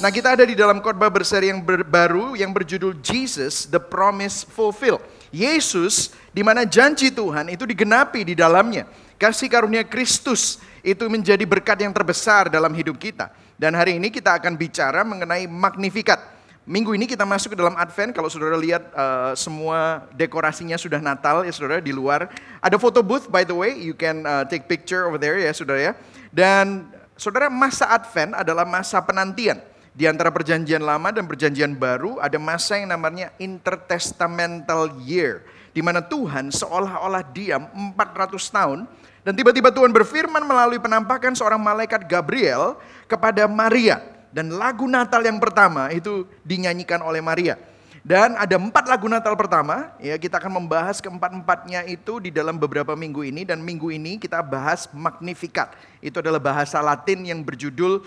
Nah, kita ada di dalam khotbah berseri yang baru yang berjudul Jesus, the Promise Fulfilled. Yesus, di mana janji Tuhan itu digenapi di dalamnya. Kasih karunia Kristus itu menjadi berkat yang terbesar dalam hidup kita. Dan hari ini kita akan bicara mengenai Magnificat. Minggu ini kita masuk ke dalam Advent. Kalau saudara lihat semua dekorasinya sudah Natal ya saudara di luar. Ada photo booth by the way, you can take picture over there ya saudara ya. Dan saudara, masa Advent adalah masa penantian. Di antara perjanjian lama dan perjanjian baru ada masa yang namanya intertestamental year. Di mana Tuhan seolah-olah diam 400 tahun. Dan tiba-tiba Tuhan berfirman melalui penampakan seorang malaikat Gabriel kepada Maria. Dan lagu Natal yang pertama itu dinyanyikan oleh Maria. Dan ada 4 lagu Natal pertama, ya kita akan membahas keempat-empatnya itu di dalam beberapa minggu ini. Dan minggu ini kita bahas Magnificat. Itu adalah bahasa Latin yang berjudul,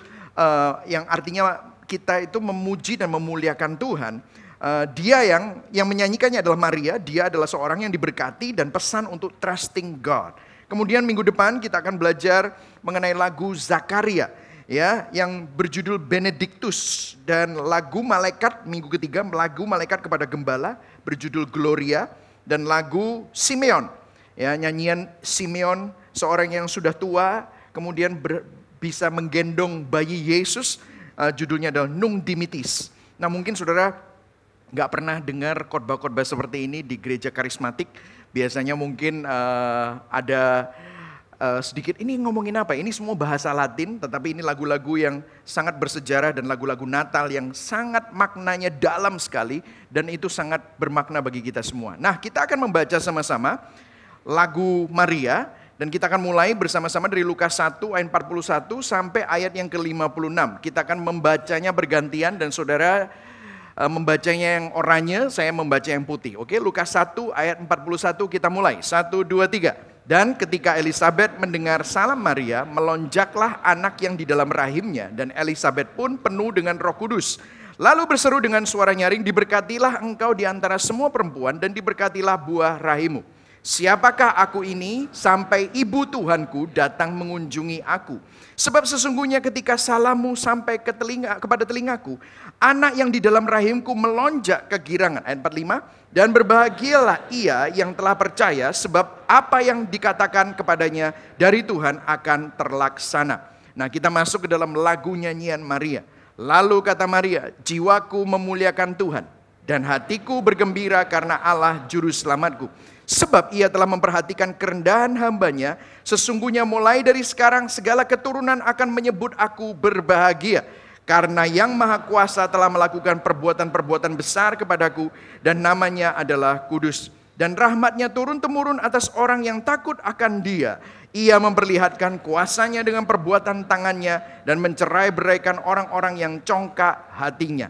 yang artinya kita itu memuji dan memuliakan Tuhan. Dia yang menyanyikannya adalah Maria, dia adalah seorang yang diberkati dan pesan untuk trusting God. Kemudian minggu depan kita akan belajar mengenai lagu Zakaria, ya, yang berjudul Benedictus, dan lagu malaikat minggu ketiga, lagu malaikat kepada gembala berjudul Gloria, dan lagu Simeon, ya, nyanyian Simeon, seorang yang sudah tua kemudian bisa menggendong bayi Yesus, judulnya adalah Nunc Dimittis. Nah, mungkin saudara nggak pernah dengar khotbah-khotbah seperti ini di gereja karismatik. Biasanya mungkin ada sedikit, ini ngomongin apa? Ini semua bahasa Latin, tetapi ini lagu-lagu yang sangat bersejarah dan lagu-lagu Natal yang sangat maknanya dalam sekali, dan itu sangat bermakna bagi kita semua. Nah, kita akan membaca sama-sama lagu Maria, dan kita akan mulai bersama-sama dari Lukas 1 ayat 41 sampai ayat yang ke-56. Kita akan membacanya bergantian dan saudara membacanya yang oranye, saya membaca yang putih. Oke, Lukas 1 ayat 41 kita mulai. 1, 2, 3. Dan ketika Elisabet mendengar salam Maria, melonjaklah anak yang di dalam rahimnya, dan Elisabet pun penuh dengan Roh Kudus. Lalu berseru dengan suara nyaring, diberkatilah engkau di antara semua perempuan dan diberkatilah buah rahimmu. Siapakah aku ini sampai ibu Tuhanku datang mengunjungi aku? Sebab sesungguhnya ketika salammu sampai kepada telingaku, anak yang di dalam rahimku melonjak kegirangan. Ayat 45, dan berbahagialah ia yang telah percaya, sebab apa yang dikatakan kepadanya dari Tuhan akan terlaksana. Nah, kita masuk ke dalam lagu nyanyian Maria. Lalu kata Maria, jiwaku memuliakan Tuhan, dan hatiku bergembira karena Allah juru selamatku. Sebab ia telah memperhatikan kerendahan hambanya. Sesungguhnya mulai dari sekarang segala keturunan akan menyebut aku berbahagia. Karena yang Maha Kuasa telah melakukan perbuatan-perbuatan besar kepadaku, dan namanya adalah kudus. Dan rahmatnya turun-temurun atas orang yang takut akan dia. Ia memperlihatkan kuasanya dengan perbuatan tangannya, dan mencerai-beraikan orang-orang yang congkak hatinya.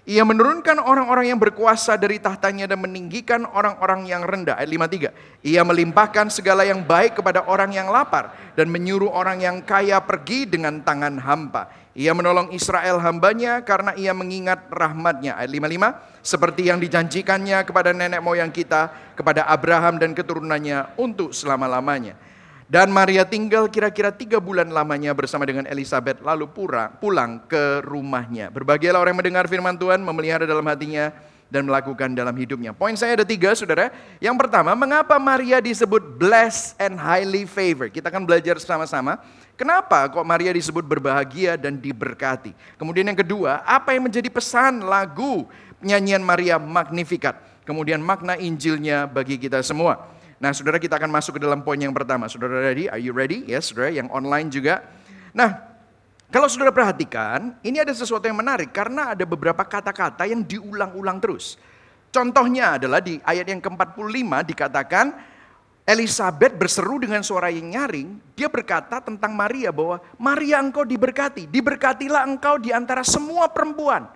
Ia menurunkan orang-orang yang berkuasa dari tahtanya dan meninggikan orang-orang yang rendah. Ayat 53. Ia melimpahkan segala yang baik kepada orang yang lapar dan menyuruh orang yang kaya pergi dengan tangan hampa. Ia menolong Israel hambanya karena ia mengingat rahmatnya. Ayat 55. Seperti yang dijanjikannya kepada nenek moyang kita, kepada Abraham dan keturunannya untuk selama-lamanya. Dan Maria tinggal kira-kira 3 bulan lamanya bersama dengan Elisabet, lalu pulang ke rumahnya. Berbahagialah orang yang mendengar firman Tuhan, memelihara dalam hatinya, dan melakukan dalam hidupnya. Poin saya ada 3 saudara. Yang pertama, mengapa Maria disebut blessed and highly favored? Kita akan belajar sama-sama. Kenapa kok Maria disebut berbahagia dan diberkati? Kemudian yang kedua, apa yang menjadi pesan lagu nyanyian Maria Magnificat? Kemudian makna Injilnya bagi kita semua. Nah, saudara, kita akan masuk ke dalam poin yang pertama. Saudara ready? Are you ready? Yes, saudara, yang online juga. Nah, kalau saudara perhatikan, ini ada sesuatu yang menarik karena ada beberapa kata-kata yang diulang-ulang terus. Contohnya adalah di ayat yang ke-45 dikatakan Elisabet berseru dengan suara yang nyaring. Dia berkata tentang Maria bahwa Maria, engkau diberkati. Diberkatilah engkau di antara semua perempuan.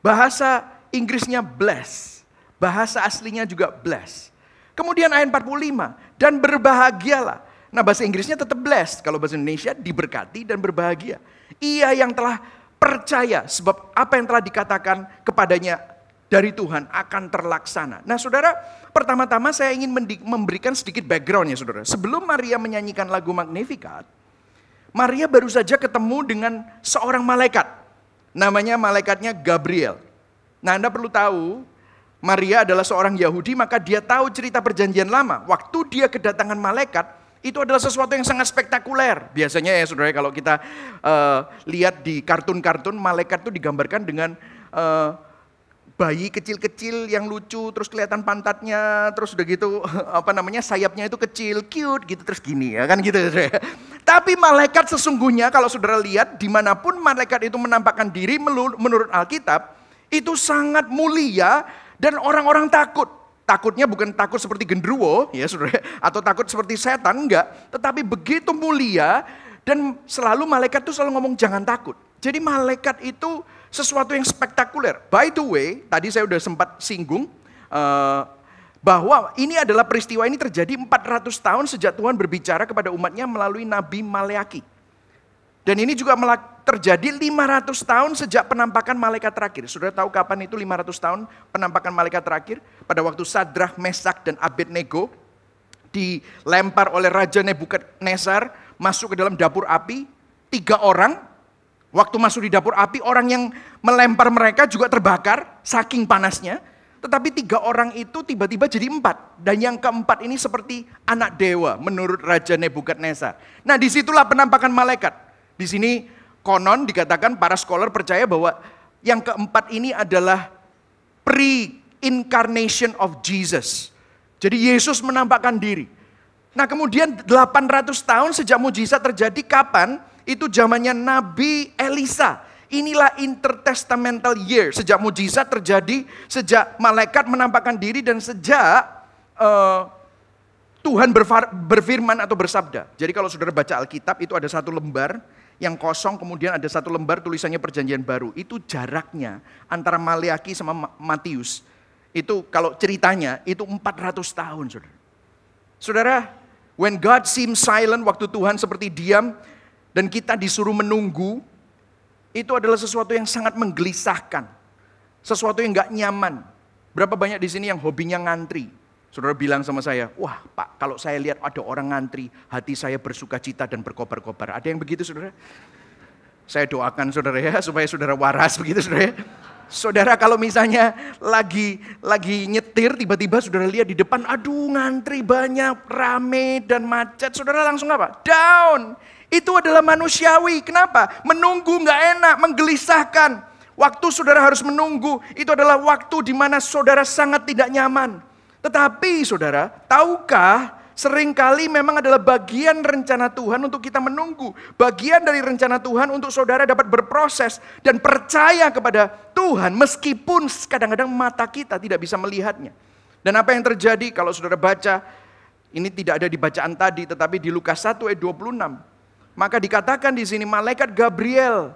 Bahasa Inggrisnya bless. Bahasa aslinya juga bless. Kemudian ayat 45, dan berbahagialah. Nah, bahasa Inggrisnya tetap blessed. Kalau bahasa Indonesia diberkati dan berbahagia. Ia yang telah percaya, sebab apa yang telah dikatakan kepadanya dari Tuhan akan terlaksana. Nah, saudara, pertama-tama saya ingin memberikan sedikit background ya saudara. Sebelum Maria menyanyikan lagu Magnificat, Maria baru saja ketemu dengan seorang malaikat. Namanya malaikatnya Gabriel. Nah, Anda perlu tahu, Maria adalah seorang Yahudi, maka dia tahu cerita perjanjian lama. Waktu dia kedatangan malaikat, itu adalah sesuatu yang sangat spektakuler. Biasanya ya saudara, kalau kita lihat di kartun-kartun, malaikat itu digambarkan dengan bayi kecil-kecil yang lucu, terus kelihatan pantatnya, terus udah gitu, sayapnya itu kecil, cute gitu, terus gini ya kan gitu. Saudara. Tapi malaikat sesungguhnya kalau saudara lihat, dimanapun malaikat itu menampakkan diri menurut Alkitab, itu sangat mulia dan orang-orang takut. Takutnya bukan takut seperti genderuwo, ya saudara, atau takut seperti setan, enggak. Tetapi begitu mulia dan selalu malaikat itu selalu ngomong jangan takut. Jadi malaikat itu sesuatu yang spektakuler. By the way, tadi saya sudah sempat singgung bahwa ini adalah peristiwa ini terjadi 400 tahun sejak Tuhan berbicara kepada umatnya melalui Nabi Maleaki. Dan ini juga terjadi 500 tahun sejak penampakan malaikat terakhir. Saudara tahu kapan itu 500 tahun penampakan malaikat terakhir? Pada waktu Sadrach, Mesak, dan Abednego dilempar oleh Raja Nebukadnezar masuk ke dalam dapur api. 3 orang, waktu masuk di dapur api, orang yang melempar mereka juga terbakar, saking panasnya. Tetapi 3 orang itu tiba-tiba jadi 4. Dan yang keempat ini seperti anak dewa menurut Raja Nebukadnezar. Nah, disitulah penampakan malaikat. Di sini konon dikatakan para scholar percaya bahwa yang keempat ini adalah pre-incarnation of Jesus. Jadi Yesus menampakkan diri. Nah kemudian 800 tahun sejak mujizat terjadi kapan? Itu zamannya Nabi Elisa. Inilah intertestamental year. Sejak mujizat terjadi, sejak malaikat menampakkan diri dan sejak Tuhan berfirman atau bersabda. Jadi kalau saudara baca Alkitab itu ada 1 lembar yang kosong, kemudian ada 1 lembar tulisannya perjanjian baru. Itu jaraknya antara Maleaki sama Matius. Itu kalau ceritanya itu 400 tahun saudara. Saudara, when God seems silent, waktu Tuhan seperti diam dan kita disuruh menunggu, itu adalah sesuatu yang sangat menggelisahkan. Sesuatu yang gak nyaman. Berapa banyak di sini yang hobinya ngantri? Saudara bilang sama saya, wah Pak, kalau saya lihat ada orang ngantri, hati saya bersuka cita dan berkobar-kobar. Ada yang begitu saudara? Saya doakan saudara ya, supaya saudara waras begitu saudara ya. Saudara kalau misalnya lagi nyetir, tiba-tiba saudara lihat di depan, aduh ngantri banyak, rame dan macet. Saudara langsung apa? Down. Itu adalah manusiawi. Kenapa? Menunggu gak enak, menggelisahkan. Waktu saudara harus menunggu, itu adalah waktu di mana saudara sangat tidak nyaman. Tetapi saudara, tahukah seringkali memang adalah bagian rencana Tuhan untuk kita menunggu. Bagian dari rencana Tuhan untuk saudara dapat berproses dan percaya kepada Tuhan meskipun kadang-kadang mata kita tidak bisa melihatnya. Dan apa yang terjadi kalau saudara baca, ini tidak ada di bacaan tadi tetapi di Lukas 1 ayat 26. Maka dikatakan di sini malaikat Gabriel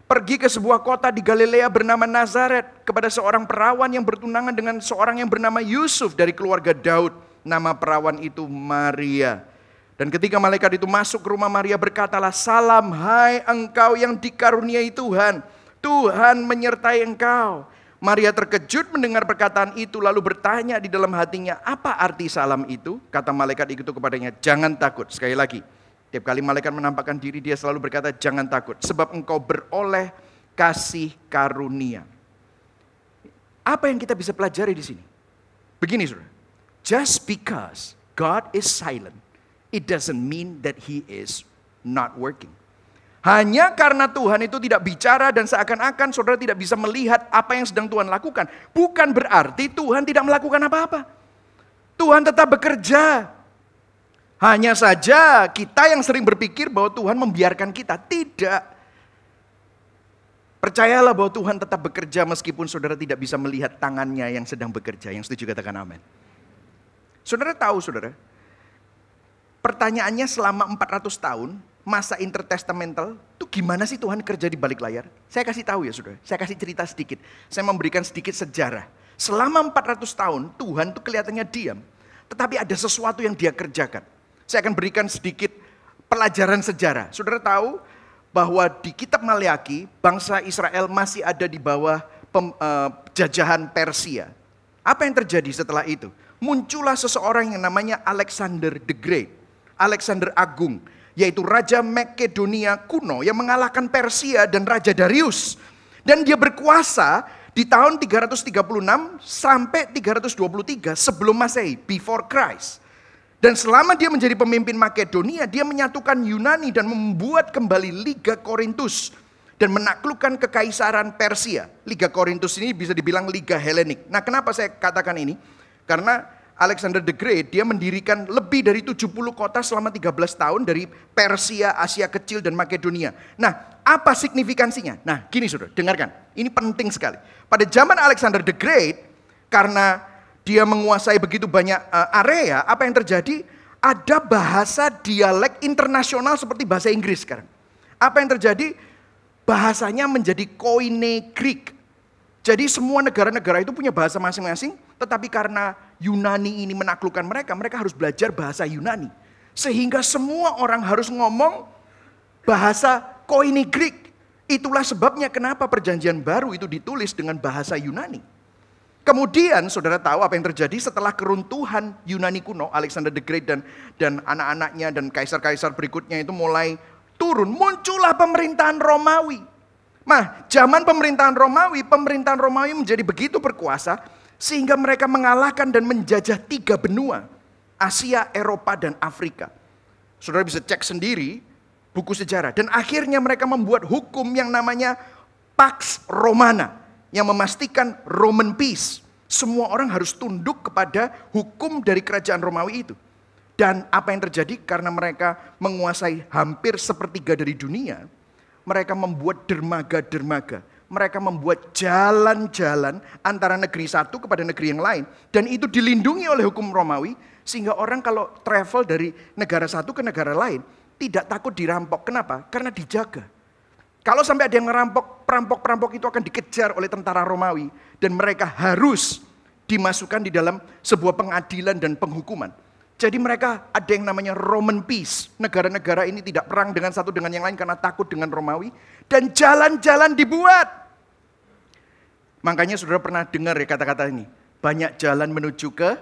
pergi ke sebuah kota di Galilea bernama Nazaret kepada seorang perawan yang bertunangan dengan seorang yang bernama Yusuf dari keluarga Daud. Nama perawan itu Maria. Dan ketika malaikat itu masuk ke rumah Maria berkatalah, salam hai engkau yang dikaruniai Tuhan. Tuhan menyertai engkau. Maria terkejut mendengar perkataan itu lalu bertanya di dalam hatinya, apa arti salam itu? Kata malaikat itu kepadanya, jangan takut. Sekali lagi. Tiap kali malaikat menampakkan diri, dia selalu berkata, jangan takut, sebab engkau beroleh kasih karunia. Apa yang kita bisa pelajari di sini? Begini saudara, just because God is silent, it doesn't mean that He is not working. Hanya karena Tuhan itu tidak bicara dan seakan-akan saudara tidak bisa melihat apa yang sedang Tuhan lakukan, bukan berarti Tuhan tidak melakukan apa-apa. Tuhan tetap bekerja. Hanya saja kita yang sering berpikir bahwa Tuhan membiarkan kita. Tidak. Percayalah bahwa Tuhan tetap bekerja meskipun saudara tidak bisa melihat tangannya yang sedang bekerja. Yang setuju katakan amin. Saudara tahu saudara, pertanyaannya selama 400 tahun, masa intertestamental, itu gimana sih Tuhan kerja di balik layar? Saya kasih tahu ya saudara, saya kasih cerita sedikit. Saya memberikan sedikit sejarah. Selama 400 tahun, Tuhan itu kelihatannya diam. Tetapi ada sesuatu yang dia kerjakan. Saya akan berikan sedikit pelajaran sejarah. Saudara tahu bahwa di kitab Maleaki, bangsa Israel masih ada di bawah jajahan Persia. Apa yang terjadi setelah itu? Muncullah seseorang yang namanya Alexander the Great. Alexander Agung, yaitu Raja Makedonia kuno yang mengalahkan Persia dan Raja Darius. Dan dia berkuasa di tahun 336 sampai 323 sebelum Masehi, before Christ. Dan selama dia menjadi pemimpin Makedonia, dia menyatukan Yunani dan membuat kembali Liga Korintus dan menaklukkan kekaisaran Persia. Liga Korintus ini bisa dibilang Liga Helenik. Nah, kenapa saya katakan ini? Karena Alexander the Great, dia mendirikan lebih dari 70 kota selama 13 tahun dari Persia, Asia Kecil, dan Makedonia. Nah, apa signifikansinya? Nah, gini saudara, dengarkan. Ini penting sekali. Pada zaman Alexander the Great, karena dia menguasai begitu banyak area, apa yang terjadi? Ada bahasa dialek internasional seperti bahasa Inggris sekarang. Apa yang terjadi? Bahasanya menjadi Koine Greek. Jadi semua negara-negara itu punya bahasa masing-masing, tetapi karena Yunani ini menaklukkan mereka, mereka harus belajar bahasa Yunani. Sehingga semua orang harus ngomong bahasa Koine Greek. Itulah sebabnya kenapa perjanjian baru itu ditulis dengan bahasa Yunani. Kemudian saudara tahu apa yang terjadi setelah keruntuhan Yunani kuno, Alexander the Great dan anak-anaknya dan kaisar-kaisar berikutnya itu mulai turun. Muncullah pemerintahan Romawi. Nah, zaman pemerintahan Romawi menjadi begitu berkuasa sehingga mereka mengalahkan dan menjajah 3 benua, Asia, Eropa, dan Afrika. Saudara bisa cek sendiri buku sejarah. Dan akhirnya mereka membuat hukum yang namanya Pax Romana, yang memastikan Roman peace. Semua orang harus tunduk kepada hukum dari kerajaan Romawi itu. Dan apa yang terjadi? Karena mereka menguasai hampir sepertiga dari dunia, mereka membuat dermaga-dermaga. Mereka membuat jalan-jalan antara negeri satu kepada negeri yang lain. Dan itu dilindungi oleh hukum Romawi, sehingga orang kalau travel dari negara satu ke negara lain, tidak takut dirampok. Kenapa? Karena dijaga. Kalau sampai ada yang ngerampok, perampok-perampok itu akan dikejar oleh tentara Romawi. Dan mereka harus dimasukkan di dalam sebuah pengadilan dan penghukuman. Jadi mereka ada yang namanya Roman peace. Negara-negara ini tidak perang dengan satu dengan yang lain karena takut dengan Romawi. Dan jalan-jalan dibuat. Makanya saudara pernah dengar ya kata-kata ini. Banyak jalan menuju ke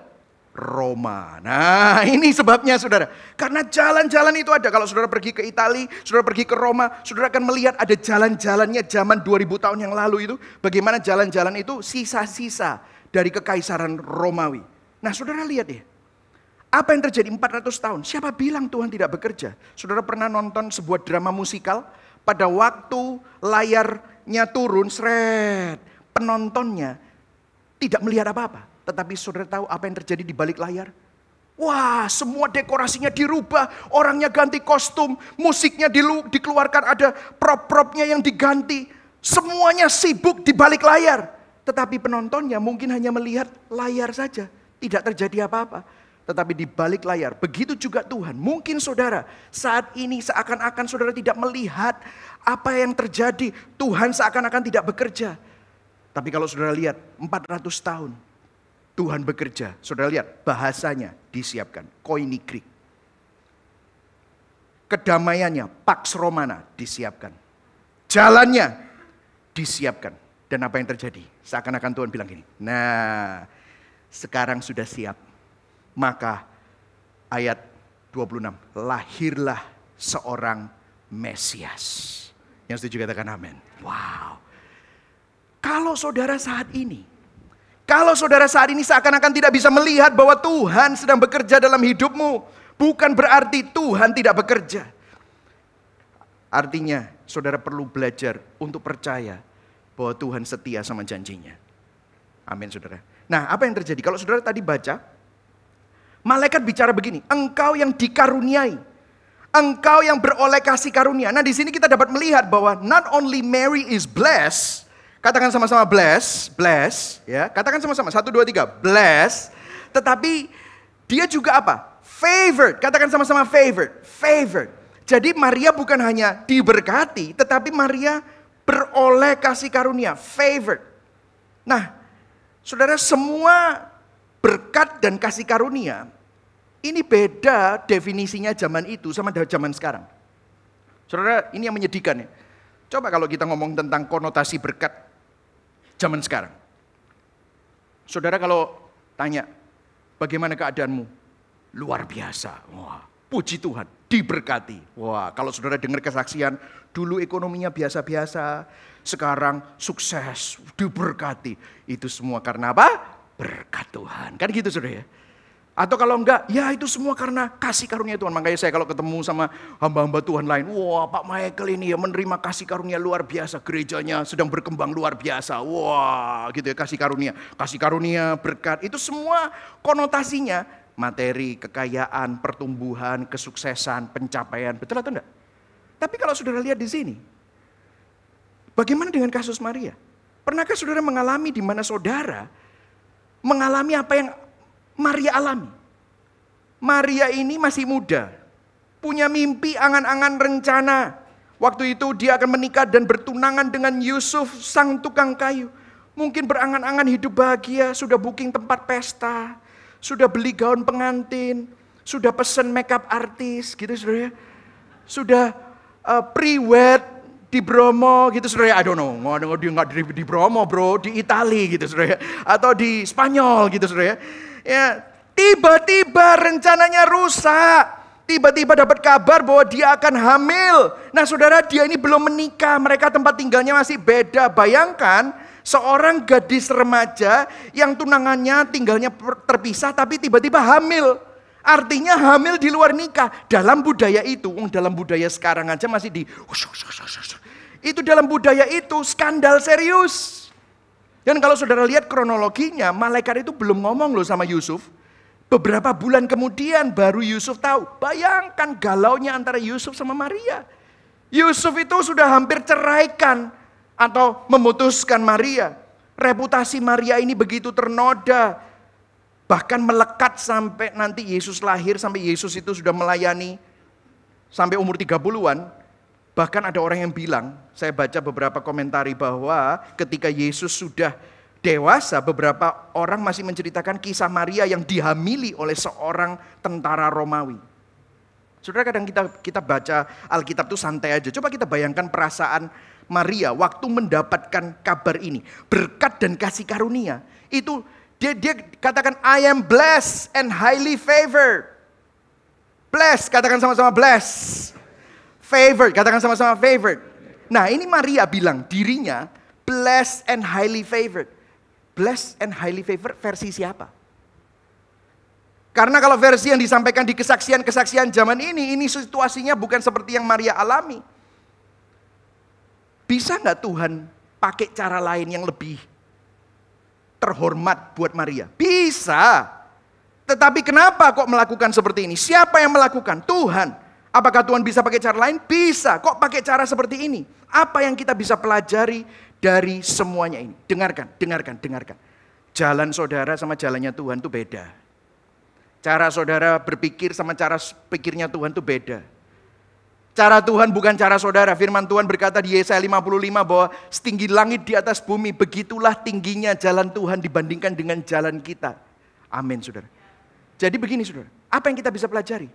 Roma. Nah, ini sebabnya saudara. Karena jalan-jalan itu ada. Kalau saudara pergi ke Italia, saudara pergi ke Roma, saudara akan melihat ada jalan-jalannya zaman 2000 tahun yang lalu itu. Bagaimana jalan-jalan itu sisa-sisa dari kekaisaran Romawi. Nah, saudara lihat ya. Apa yang terjadi 400 tahun? Siapa bilang Tuhan tidak bekerja? Saudara pernah nonton sebuah drama musikal? Pada waktu layarnya turun, penontonnya tidak melihat apa-apa. Tetapi saudara tahu apa yang terjadi di balik layar? Wah, semua dekorasinya dirubah, orangnya ganti kostum, musiknya dikeluarkan, ada prop-propnya yang diganti. Semuanya sibuk di balik layar. Tetapi penontonnya mungkin hanya melihat layar saja. Tidak terjadi apa-apa. Tetapi di balik layar, begitu juga Tuhan. Mungkin saudara saat ini seakan-akan saudara tidak melihat apa yang terjadi. Tuhan seakan-akan tidak bekerja. Tapi kalau saudara lihat 400 tahun. Tuhan bekerja, saudara lihat bahasanya disiapkan, Koine Greek. Kedamaiannya, Pax Romana disiapkan. Jalannya disiapkan. Dan apa yang terjadi? Seakan-akan Tuhan bilang gini, nah sekarang sudah siap. Maka ayat 26, lahirlah seorang Mesias. Yang setuju katakan amin. Wow. Kalau saudara saat ini seakan-akan tidak bisa melihat bahwa Tuhan sedang bekerja dalam hidupmu, bukan berarti Tuhan tidak bekerja. Artinya, saudara perlu belajar untuk percaya bahwa Tuhan setia sama janjinya. Amin, saudara. Nah, apa yang terjadi? Kalau saudara tadi baca, malaikat bicara begini, engkau yang dikaruniai, engkau yang beroleh kasih karunia. Nah, di sini kita dapat melihat bahwa not only Mary is blessed. Katakan sama-sama bless, ya. Katakan sama-sama 1 2 3, bless. Tetapi dia juga apa? Favored. Katakan sama-sama favored. Jadi Maria bukan hanya diberkati, tetapi Maria beroleh kasih karunia, favored. Nah, saudara, semua berkat dan kasih karunia ini beda definisinya zaman itu sama zaman sekarang. Saudara, ini yang menyedihkan ya. Coba kalau kita ngomong tentang konotasi berkat zaman sekarang. Saudara kalau tanya, bagaimana keadaanmu? Luar biasa. Wah, Puji Tuhan, diberkati. Wah, kalau saudara dengar kesaksian, dulu ekonominya biasa-biasa, sekarang sukses, diberkati. Itu semua karena apa? Berkat Tuhan. Kan gitu saudara ya. Atau kalau enggak, ya itu semua karena kasih karunia Tuhan. Makanya saya kalau ketemu sama hamba-hamba Tuhan lain, wah Pak Michael ini ya menerima kasih karunia luar biasa. Gerejanya sedang berkembang luar biasa. Wah gitu ya, kasih karunia. Kasih karunia, berkat, itu semua konotasinya materi, kekayaan, pertumbuhan, kesuksesan, pencapaian. Betul atau enggak? Tapi kalau saudara lihat di sini, bagaimana dengan kasus Maria? Pernahkah saudara mengalami di mana saudara mengalami apa yang Maria alami? Maria ini masih muda, punya mimpi, angan-angan, rencana. Waktu itu dia akan menikah dan bertunangan dengan Yusuf, sang tukang kayu. Mungkin berangan-angan hidup bahagia, sudah booking tempat pesta, sudah beli gaun pengantin, sudah pesen makeup artis gitu saudara ya. Sudah pre-wed di Bromo gitu saudara ya. I don't know, nggak di Bromo bro, di Itali gitu saudara ya. Atau di Spanyol gitu saudara ya. Ya, tiba-tiba rencananya rusak. Tiba-tiba dapat kabar bahwa dia akan hamil. Nah saudara, dia ini belum menikah. Mereka tempat tinggalnya masih beda. Bayangkan seorang gadis remaja yang tunangannya tinggalnya terpisah tapi tiba-tiba hamil. Artinya hamil di luar nikah. Dalam budaya itu, dalam budaya sekarang aja masih itu dalam budaya itu skandal serius. Dan kalau saudara lihat kronologinya, malaikat itu belum ngomong loh sama Yusuf. Beberapa bulan kemudian baru Yusuf tahu. Bayangkan galaunya antara Yusuf sama Maria. Yusuf itu sudah hampir ceraikan atau memutuskan Maria. Reputasi Maria ini begitu ternoda. Bahkan melekat sampai nanti Yesus lahir, sampai Yesus itu sudah melayani sampai umur 30-an. Bahkan ada orang yang bilang, saya baca beberapa komentari bahwa ketika Yesus sudah dewasa, beberapa orang masih menceritakan kisah Maria yang dihamili oleh seorang tentara Romawi. Saudara, kadang kita baca Alkitab itu santai aja. Coba kita bayangkan perasaan Maria waktu mendapatkan kabar ini. Berkat dan kasih karunia. Itu dia katakan, I am blessed and highly favored. Blessed, katakan sama-sama blessed. Favored, katakan sama-sama favored. Nah ini Maria bilang dirinya blessed and highly favored. Blessed and highly favored versi siapa? Karena kalau versi yang disampaikan di kesaksian-kesaksian zaman ini situasinya bukan seperti yang Maria alami. Bisa nggak Tuhan pakai cara lain yang lebih terhormat buat Maria? Bisa. Tetapi kenapa kok melakukan seperti ini? Siapa yang melakukan? Tuhan. Apakah Tuhan bisa pakai cara lain? Bisa. Kok pakai cara seperti ini? Apa yang kita bisa pelajari dari semuanya ini? Dengarkan. Jalan saudara sama jalannya Tuhan itu beda. Cara saudara berpikir sama cara pikirnya Tuhan itu beda. Cara Tuhan bukan cara saudara. Firman Tuhan berkata di Yesaya 55 bahwa setinggi langit di atas bumi, begitulah tingginya jalan Tuhan dibandingkan dengan jalan kita. Amin saudara. Jadi begini saudara, apa yang kita bisa pelajari?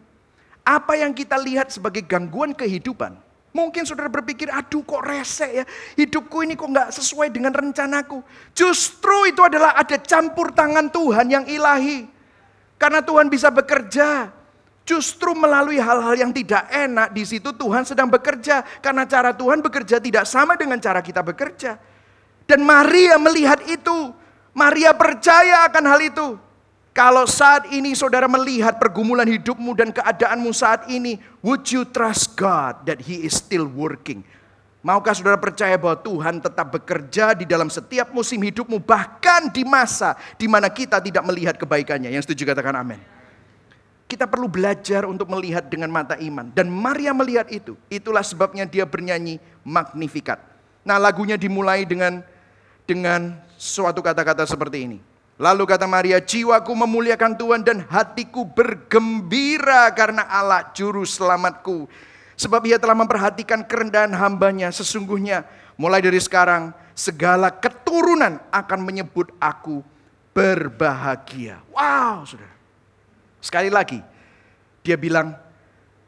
Apa yang kita lihat sebagai gangguan kehidupan, mungkin saudara berpikir, aduh kok rese ya, hidupku ini kok gak sesuai dengan rencanaku. Justru itu adalah ada campur tangan Tuhan yang ilahi. Karena Tuhan bisa bekerja, justru melalui hal-hal yang tidak enak, di situ Tuhan sedang bekerja. Karena cara Tuhan bekerja tidak sama dengan cara kita bekerja. Dan Maria melihat itu, Maria percaya akan hal itu. Kalau saat ini saudara melihat pergumulan hidupmu dan keadaanmu saat ini, would you trust God that He is still working? Maukah saudara percaya bahwa Tuhan tetap bekerja di dalam setiap musim hidupmu, bahkan di masa di mana kita tidak melihat kebaikannya? Yang setuju katakan amin. Kita perlu belajar untuk melihat dengan mata iman. Dan Maria melihat itu. Itulah sebabnya dia bernyanyi Magnificat. Nah lagunya dimulai dengan suatu kata-kata seperti ini. Lalu kata Maria, jiwaku memuliakan Tuhan dan hatiku bergembira karena Allah juru selamatku. Sebab ia telah memperhatikan kerendahan hambanya. Sesungguhnya mulai dari sekarang segala keturunan akan menyebut aku berbahagia. Wow saudara. Sekali lagi dia bilang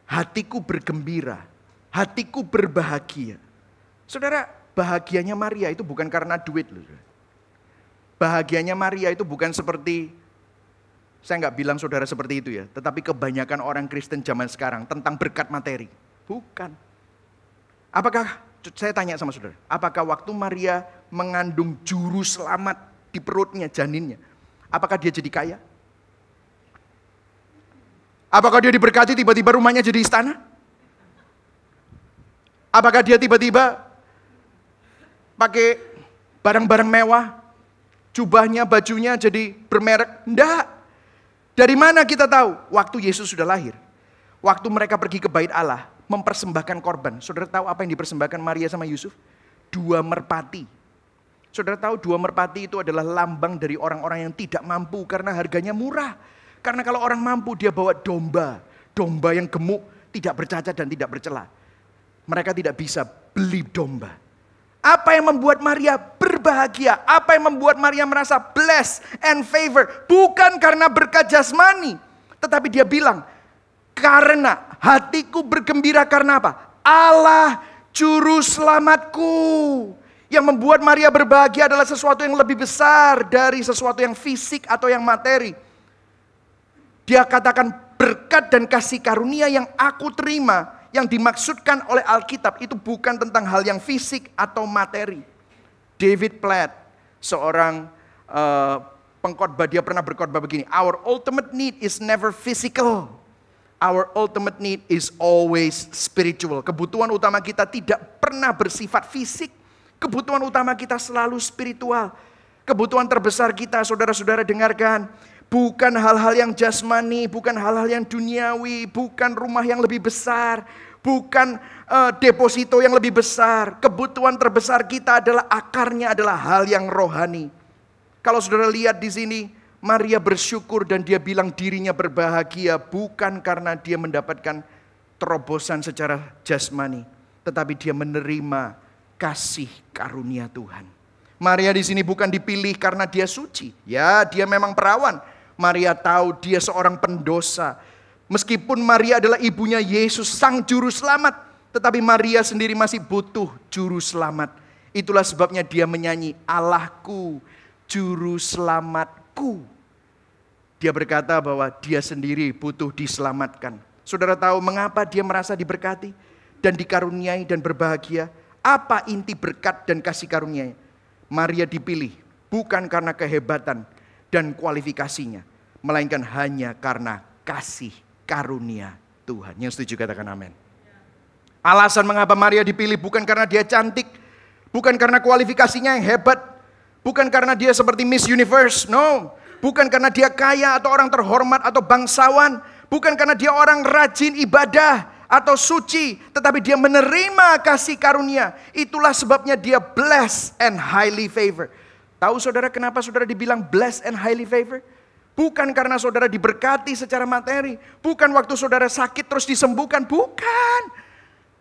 hatiku bergembira, hatiku berbahagia. Saudara, bahagianya Maria itu bukan karena duit loh. Bahagianya Maria itu bukan seperti Saya nggak bilang saudara seperti itu ya, tetapi kebanyakan orang Kristen zaman sekarang tentang berkat materi. Bukan. Apakah, saya tanya sama saudara, apakah waktu Maria mengandung juru selamat di perutnya, janinnya, apakah dia jadi kaya? Apakah dia diberkati tiba-tiba rumahnya jadi istana? Apakah dia tiba-tiba pakai barang-barang mewah, jubahnya, bajunya jadi bermerek? Enggak. Dari mana kita tahu? Waktu Yesus sudah lahir. Waktu mereka pergi ke bait Allah, mempersembahkan korban. Saudara tahu apa yang dipersembahkan Maria sama Yusuf? 2 merpati. Saudara tahu 2 merpati itu adalah lambang dari orang-orang yang tidak mampu karena harganya murah. Karena kalau orang mampu dia bawa domba. Domba yang gemuk, tidak bercacat dan tidak bercela. Mereka tidak bisa beli domba. Apa yang membuat Maria berbahagia? Apa yang membuat Maria merasa blessed and favor? Bukan karena berkat jasmani. Tetapi dia bilang, karena hatiku bergembira karena apa? Allah juru selamatku. Yang membuat Maria berbahagia adalah sesuatu yang lebih besar dari sesuatu yang fisik atau yang materi. Dia katakan berkat dan kasih karunia yang aku terima, yang dimaksudkan oleh Alkitab itu bukan tentang hal yang fisik atau materi. David Platt, seorang pengkhotbah, dia pernah berkhotbah begini, our ultimate need is never physical. Our ultimate need is always spiritual. Kebutuhan utama kita tidak pernah bersifat fisik. Kebutuhan utama kita selalu spiritual. Kebutuhan terbesar kita, saudara-saudara dengarkan, bukan hal-hal yang jasmani, bukan hal-hal yang duniawi, bukan rumah yang lebih besar, bukan deposito yang lebih besar. Kebutuhan terbesar kita adalah akarnya adalah hal yang rohani. Kalau saudara lihat di sini, Maria bersyukur dan dia bilang dirinya berbahagia bukan karena dia mendapatkan terobosan secara jasmani, tetapi dia menerima kasih karunia Tuhan. Maria di sini bukan dipilih karena dia suci. Ya, dia memang perawan. Maria tahu dia seorang pendosa. Meskipun Maria adalah ibunya Yesus, sang juru selamat, tetapi Maria sendiri masih butuh juru selamat. Itulah sebabnya dia menyanyi, Allahku, juru selamatku. Dia berkata bahwa dia sendiri butuh diselamatkan. Saudara tahu mengapa dia merasa diberkati dan dikaruniai dan berbahagia? Apa inti berkat dan kasih karunia? Maria dipilih bukan karena kehebatan dan kualifikasinya, melainkan hanya karena kasih karunia Tuhan. Yang setuju katakan amin. Alasan mengapa Maria dipilih bukan karena dia cantik, bukan karena kualifikasinya yang hebat, bukan karena dia seperti Miss Universe, no. Bukan karena dia kaya atau orang terhormat atau bangsawan, bukan karena dia orang rajin ibadah atau suci, tetapi dia menerima kasih karunia. Itulah sebabnya dia blessed and highly favored. Tahu saudara kenapa saudara dibilang blessed and highly favored? Bukan karena saudara diberkati secara materi. Bukan waktu saudara sakit terus disembuhkan. Bukan.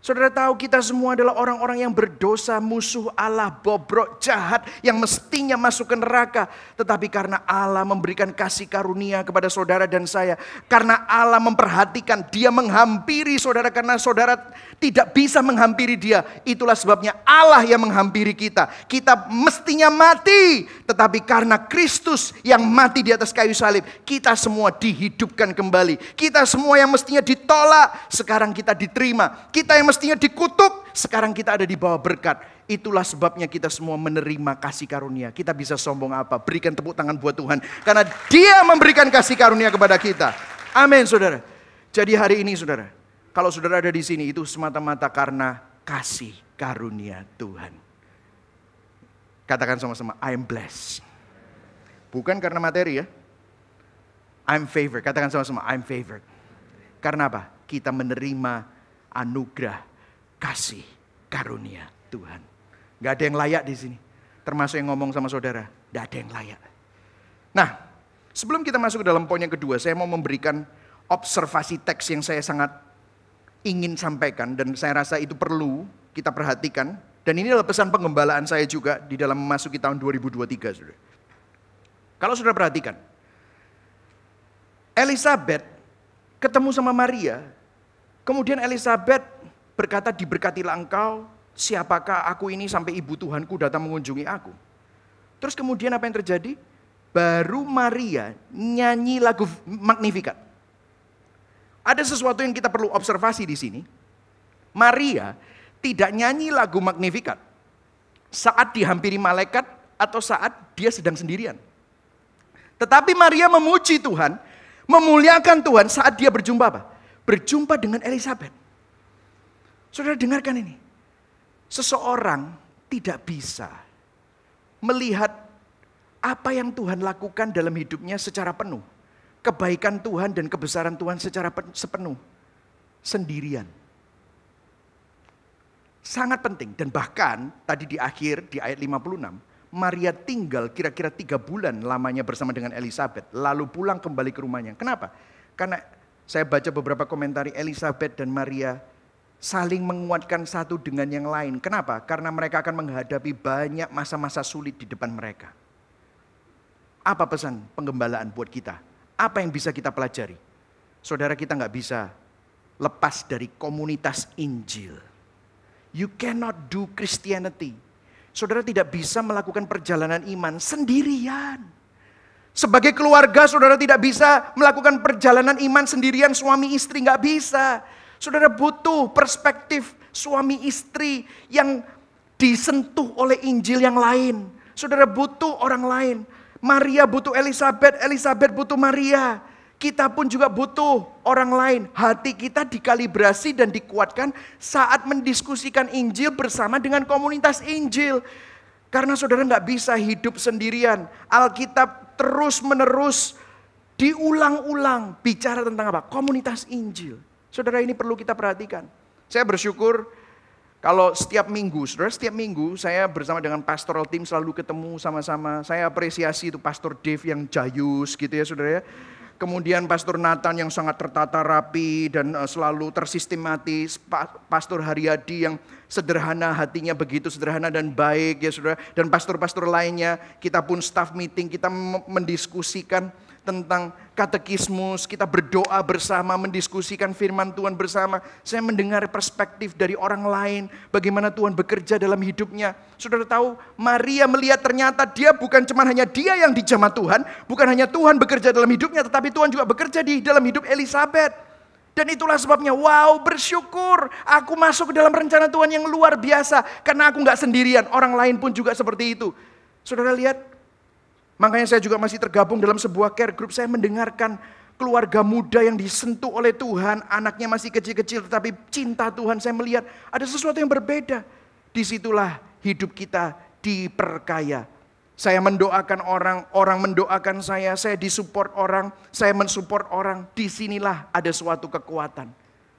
Saudara tahu kita semua adalah orang-orang yang berdosa, musuh Allah, bobrok, jahat, yang mestinya masuk ke neraka. Tetapi karena Allah memberikan kasih karunia kepada saudara dan saya, karena Allah memperhatikan, dia menghampiri saudara karena saudara tidak bisa menghampiri dia. Itulah sebabnya Allah yang menghampiri kita. Kita mestinya mati, tetapi karena Kristus yang mati di atas kayu salib, kita semua dihidupkan kembali. Kita semua yang mestinya ditolak, sekarang kita diterima. Kita yang mestinya dikutuk, sekarang kita ada di bawah berkat. Itulah sebabnya kita semua menerima kasih karunia. Kita bisa sombong apa? Berikan tepuk tangan buat Tuhan, karena dia memberikan kasih karunia kepada kita. Amin saudara. Jadi hari ini saudara, kalau saudara ada di sini, itu semata-mata karena kasih karunia Tuhan. Katakan sama-sama, I am blessed. Bukan karena materi ya. I'm favored. Katakan sama-sama, I'm favored. Karena apa? Kita menerima anugerah kasih karunia Tuhan. Gak ada yang layak di sini. Termasuk yang ngomong sama saudara, gak ada yang layak. Nah, sebelum kita masuk ke dalam poin yang kedua, saya mau memberikan observasi teks yang saya sangat ingin sampaikan, dan saya rasa itu perlu kita perhatikan. Dan ini adalah pesan pengembalaan saya juga di dalam memasuki tahun 2023. Saudara. Kalau saudara perhatikan, Elizabeth ketemu sama Maria. Kemudian Elizabeth berkata, diberkatilah engkau, siapakah aku ini sampai ibu Tuhanku datang mengunjungi aku. Terus kemudian apa yang terjadi? baru Maria nyanyi lagu Magnificat. Ada sesuatu yang kita perlu observasi di sini. Maria tidak nyanyi lagu Magnificat saat dihampiri malaikat atau saat dia sedang sendirian. Tetapi Maria memuji Tuhan, memuliakan Tuhan saat dia berjumpa apa? Berjumpa dengan Elizabeth. Saudara dengarkan ini. Seseorang tidak bisa melihat apa yang Tuhan lakukan dalam hidupnya secara penuh. Kebaikan Tuhan dan kebesaran Tuhan secara sepenuh. Sendirian. Sangat penting. Dan bahkan tadi di akhir, di ayat 56. Maria tinggal kira-kira 3 bulan lamanya bersama dengan Elizabeth. Lalu pulang kembali ke rumahnya. Kenapa? Karena saya baca beberapa komentari Elizabeth dan Maria saling menguatkan satu dengan yang lain. Kenapa? Karena mereka akan menghadapi banyak masa-masa sulit di depan mereka. Apa pesan penggembalaan buat kita? Apa yang bisa kita pelajari? Saudara, kita nggak bisa lepas dari komunitas Injil. You cannot do Christianity. Saudara tidak bisa melakukan perjalanan iman sendirian. Sebagai keluarga, saudara tidak bisa melakukan perjalanan iman sendirian, suami istri nggak bisa. Saudara butuh perspektif suami istri yang disentuh oleh Injil yang lain. Saudara butuh orang lain. Maria butuh Elizabeth, Elizabeth butuh Maria. Kita pun juga butuh orang lain. Hati kita dikalibrasi dan dikuatkan saat mendiskusikan Injil bersama dengan komunitas Injil. Karena saudara nggak bisa hidup sendirian. Alkitab terus menerus diulang-ulang bicara tentang apa? Komunitas Injil. Saudara, ini perlu kita perhatikan. Saya bersyukur kalau setiap minggu saya bersama dengan pastoral team selalu ketemu sama-sama. Saya apresiasi itu Pastor Dave yang jayus gitu ya saudara ya. Kemudian Pastor Nathan yang sangat tertata rapi dan selalu tersistematis. Pastor Haryadi yang sederhana, hatinya begitu sederhana dan baik ya saudara. Dan pastor-pastor lainnya, kita pun staff meeting, kita mendiskusikan tentang katekismus, kita berdoa bersama, mendiskusikan firman Tuhan bersama. Saya mendengar perspektif dari orang lain, bagaimana Tuhan bekerja dalam hidupnya. Saudara tahu, Maria melihat ternyata dia bukan cuma hanya dia yang dijamah Tuhan, bukan hanya Tuhan bekerja dalam hidupnya, tetapi Tuhan juga bekerja di dalam hidup Elizabeth. Dan itulah sebabnya, wow, bersyukur aku masuk ke dalam rencana Tuhan yang luar biasa. Karena aku gak sendirian, orang lain pun juga seperti itu. Saudara lihat, makanya saya juga masih tergabung dalam sebuah care group. Saya mendengarkan keluarga muda yang disentuh oleh Tuhan. Anaknya masih kecil-kecil tetapi cinta Tuhan. Saya melihat ada sesuatu yang berbeda. Disitulah hidup kita diperkaya. Saya mendoakan orang, orang mendoakan saya disupport orang, saya mensupport orang. Disinilah ada suatu kekuatan.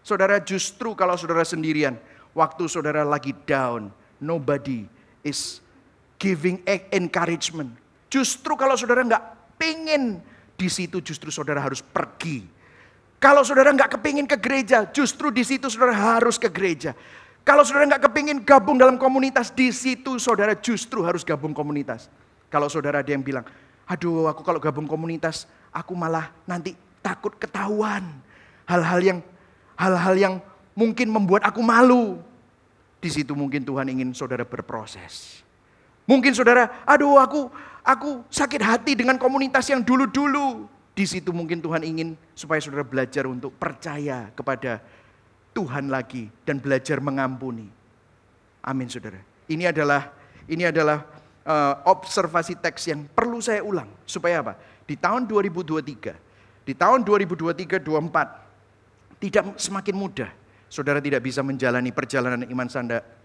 Saudara, justru kalau saudara sendirian, waktu saudara lagi down, nobody is giving encouragement. Justru kalau saudara nggak pengen di situ, justru saudara harus pergi. Kalau saudara nggak kepingin ke gereja, justru di situ saudara harus ke gereja. Kalau saudara nggak kepingin gabung dalam komunitas, di situ saudara justru harus gabung komunitas. Kalau saudara ada yang bilang, aduh aku kalau gabung komunitas, aku malah nanti takut ketahuan. Hal-hal yang mungkin membuat aku malu. Di situ mungkin Tuhan ingin saudara berproses. Mungkin saudara, aduh aku sakit hati dengan komunitas yang dulu-dulu. Di situ mungkin Tuhan ingin supaya saudara belajar untuk percaya kepada Tuhan lagi dan belajar mengampuni. Amin saudara. Ini adalah observasi teks yang perlu saya ulang. Supaya apa? Di tahun 2023, di tahun 2023-24 tidak semakin mudah. Saudara tidak bisa menjalani perjalanan iman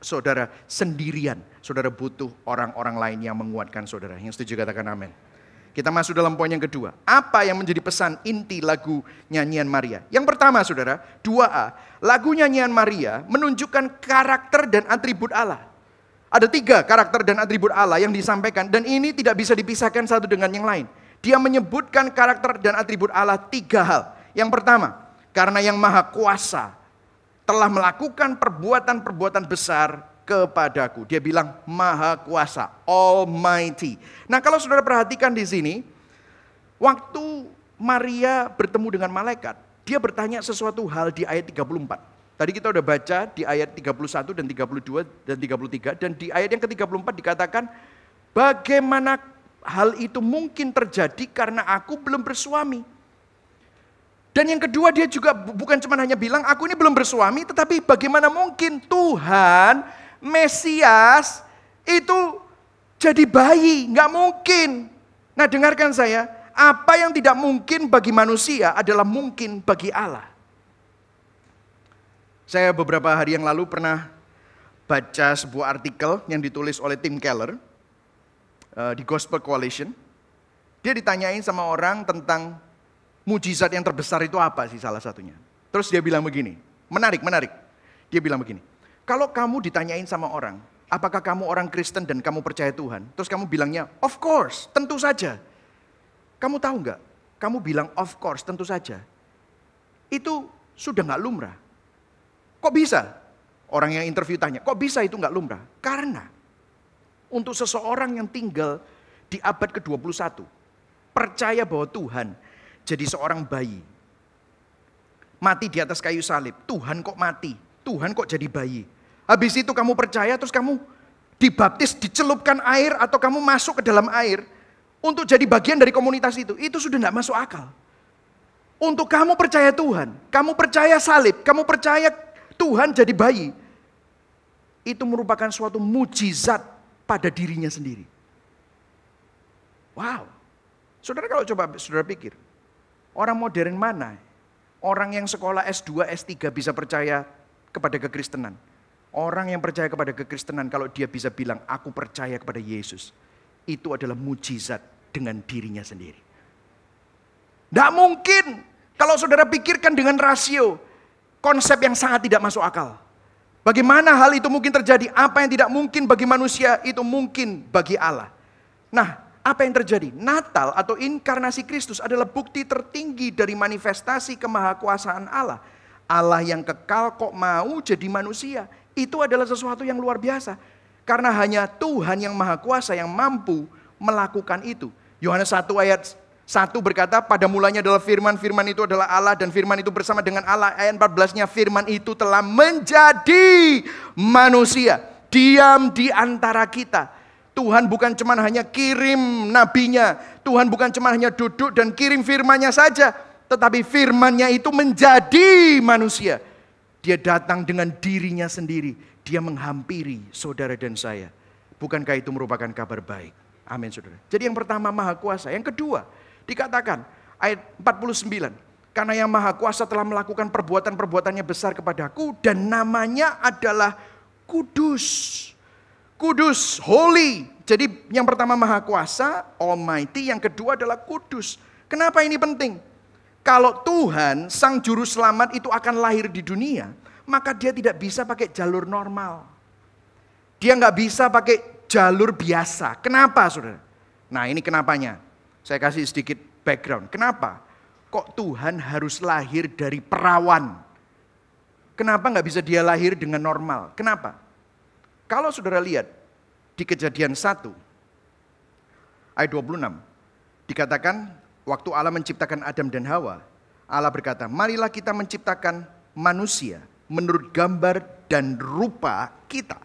saudara sendirian. Saudara butuh orang-orang lain yang menguatkan saudara. Yang setuju katakan amin. Kita masuk dalam poin yang kedua. Apa yang menjadi pesan inti lagu nyanyian Maria? Yang pertama saudara, 2A. Lagu nyanyian Maria menunjukkan karakter dan atribut Allah. Ada 3 karakter dan atribut Allah yang disampaikan. Dan ini tidak bisa dipisahkan satu dengan yang lain. Dia menyebutkan karakter dan atribut Allah 3 hal. Yang pertama, karena yang maha kuasa telah melakukan perbuatan-perbuatan besar kepadaku. Dia bilang maha kuasa, almighty. Nah kalau saudara perhatikan di sini, waktu Maria bertemu dengan malaikat, dia bertanya sesuatu hal di ayat 34. Tadi kita udah baca di ayat 31 dan 32 dan 33. Dan di ayat yang ke-34 dikatakan, bagaimana hal itu mungkin terjadi karena aku belum bersuami. Dan yang kedua dia juga bukan cuma hanya bilang aku ini belum bersuami, tetapi bagaimana mungkin Tuhan, Mesias itu jadi bayi, nggak mungkin. Nah dengarkan saya, apa yang tidak mungkin bagi manusia adalah mungkin bagi Allah. Saya beberapa hari yang lalu pernah baca sebuah artikel yang ditulis oleh Tim Keller di Gospel Coalition. Dia ditanyain sama orang tentang mujizat yang terbesar itu apa sih salah satunya. Terus dia bilang begini, menarik. Dia bilang begini, kalau kamu ditanyain sama orang, apakah kamu orang Kristen dan kamu percaya Tuhan? Terus kamu bilangnya, of course, tentu saja. Kamu tahu nggak? Kamu bilang of course, tentu saja. Itu sudah nggak lumrah. Kok bisa? Orang yang interview tanya, kok bisa itu nggak lumrah? Karena untuk seseorang yang tinggal di abad ke-21, percaya bahwa Tuhan jadi seorang bayi, mati di atas kayu salib. Tuhan kok mati? Tuhan kok jadi bayi? Habis itu kamu percaya, terus kamu dibaptis, dicelupkan air, atau kamu masuk ke dalam air untuk jadi bagian dari komunitas itu sudah nggak masuk akal. Untuk kamu percaya Tuhan, kamu percaya salib, kamu percaya Tuhan jadi bayi, itu merupakan suatu mujizat pada dirinya sendiri. Wow. Saudara kalau coba saudara pikir, orang modern mana? Orang yang sekolah S2, S3 bisa percaya kepada kekristenan. Orang yang percaya kepada kekristenan kalau dia bisa bilang, aku percaya kepada Yesus. Itu adalah mujizat dengan dirinya sendiri. Tidak mungkin kalau saudara pikirkan dengan rasio, konsep yang sangat tidak masuk akal. Bagaimana hal itu mungkin terjadi? Apa yang tidak mungkin bagi manusia itu mungkin bagi Allah. Nah, apa yang terjadi? Natal atau inkarnasi Kristus adalah bukti tertinggi dari manifestasi kemahakuasaan Allah. Allah yang kekal kok mau jadi manusia. Itu adalah sesuatu yang luar biasa. Karena hanya Tuhan yang maha kuasa yang mampu melakukan itu. Yohanes 1 ayat 1 berkata, pada mulanya adalah firman, firman itu adalah Allah, dan firman itu bersama dengan Allah. Ayat 14-nya, firman itu telah menjadi manusia, diam di antara kita. Tuhan bukan cuma hanya kirim nabinya, Tuhan bukan cuma hanya duduk dan kirim firman-Nya saja, tetapi firman-Nya itu menjadi manusia. Dia datang dengan dirinya sendiri, dia menghampiri saudara dan saya. Bukankah itu merupakan kabar baik? Amin saudara. Jadi yang pertama maha kuasa, yang kedua dikatakan ayat 49, karena yang maha kuasa telah melakukan perbuatan-perbuatannya besar kepadaku dan namanya adalah kudus. Kudus, holy. Jadi yang pertama maha kuasa, almighty, yang kedua adalah kudus. Kenapa ini penting? Kalau Tuhan sang juru selamat itu akan lahir di dunia, maka dia tidak bisa pakai jalur normal. Dia nggak bisa pakai jalur biasa. Kenapa saudara? Nah ini kenapanya. Saya kasih sedikit background. Kenapa? Kok Tuhan harus lahir dari perawan? Kenapa nggak bisa dia lahir dengan normal? Kenapa? Kalau saudara lihat di Kejadian 1 ayat 26 dikatakan waktu Allah menciptakan Adam dan Hawa, Allah berkata, marilah kita menciptakan manusia menurut gambar dan rupa kita.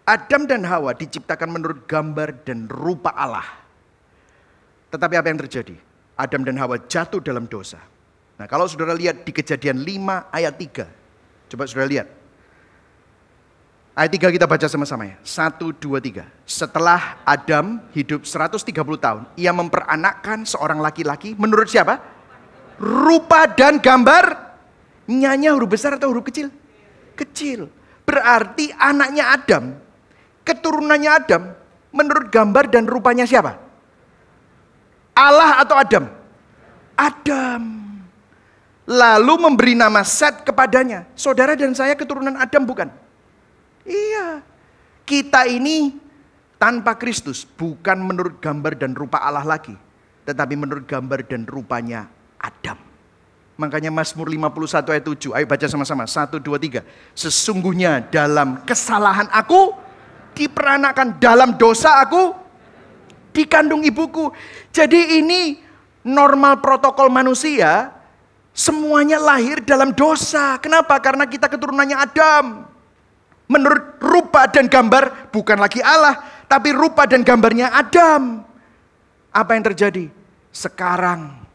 Adam dan Hawa diciptakan menurut gambar dan rupa Allah. Tetapi apa yang terjadi? Adam dan Hawa jatuh dalam dosa. Nah kalau saudara lihat di Kejadian 5 ayat 3. Coba saudara lihat. Ayat 3 kita baca sama-sama ya. 1, 2, 3. Setelah Adam hidup 130 tahun. Ia memperanakkan seorang laki-laki. Menurut siapa? Rupa dan gambar. Nyanya huruf besar atau huruf kecil? Kecil. Berarti anaknya Adam. Keturunannya Adam. Menurut gambar dan rupanya siapa? Allah atau Adam? Adam. Lalu memberi nama Set kepadanya. Saudara dan saya keturunan Adam bukan? Iya. Kita ini tanpa Kristus bukan menurut gambar dan rupa Allah lagi, tetapi menurut gambar dan rupanya Adam. Makanya Mazmur 51 ayat 7. Ayo baca sama-sama. 1, 2, 3. Sesungguhnya dalam kesalahan aku diperanakan, dalam dosa aku dikandung ibuku. Jadi ini normal protokol manusia, semuanya lahir dalam dosa. Kenapa? Karena kita keturunannya Adam. Menurut rupa dan gambar bukan lagi Allah, tapi rupa dan gambarnya Adam. Apa yang terjadi? Sekarang.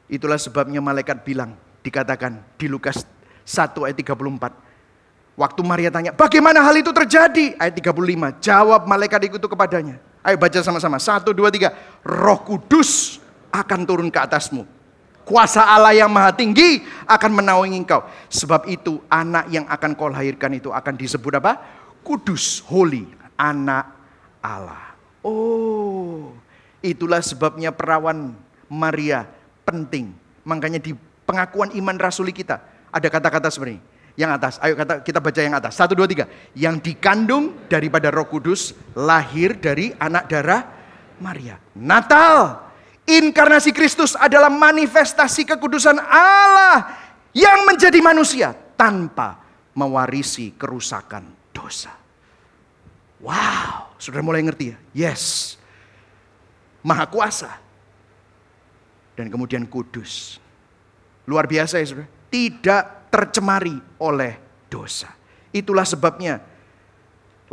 Itulah sebabnya malaikat bilang, dikatakan di Lukas 1 ayat 34. Waktu Maria tanya, bagaimana hal itu terjadi? Ayat 35, jawab malaikat itu kepadanya. Ayo baca sama-sama, 1, 2, 3. Roh Kudus akan turun ke atasmu. Kuasa Allah yang maha tinggi akan menaungi engkau. Sebab itu anak yang akan kau lahirkan itu akan disebut apa? Kudus, holy, anak Allah. Oh, itulah sebabnya perawan Maria penting. Makanya di pengakuan iman rasuli kita ada kata-kata seperti ini. Yang atas, ayo kita baca yang atas. 1, 2, 3. Yang dikandung daripada Roh Kudus, lahir dari anak darah Maria. Natal, inkarnasi Kristus adalah manifestasi kekudusan Allah yang menjadi manusia tanpa mewarisi kerusakan dosa. Wow, saudara mulai ngerti ya? Yes. Maha kuasa. Dan kemudian kudus. Luar biasa ya saudara. Tidak tercemari oleh dosa. Itulah sebabnya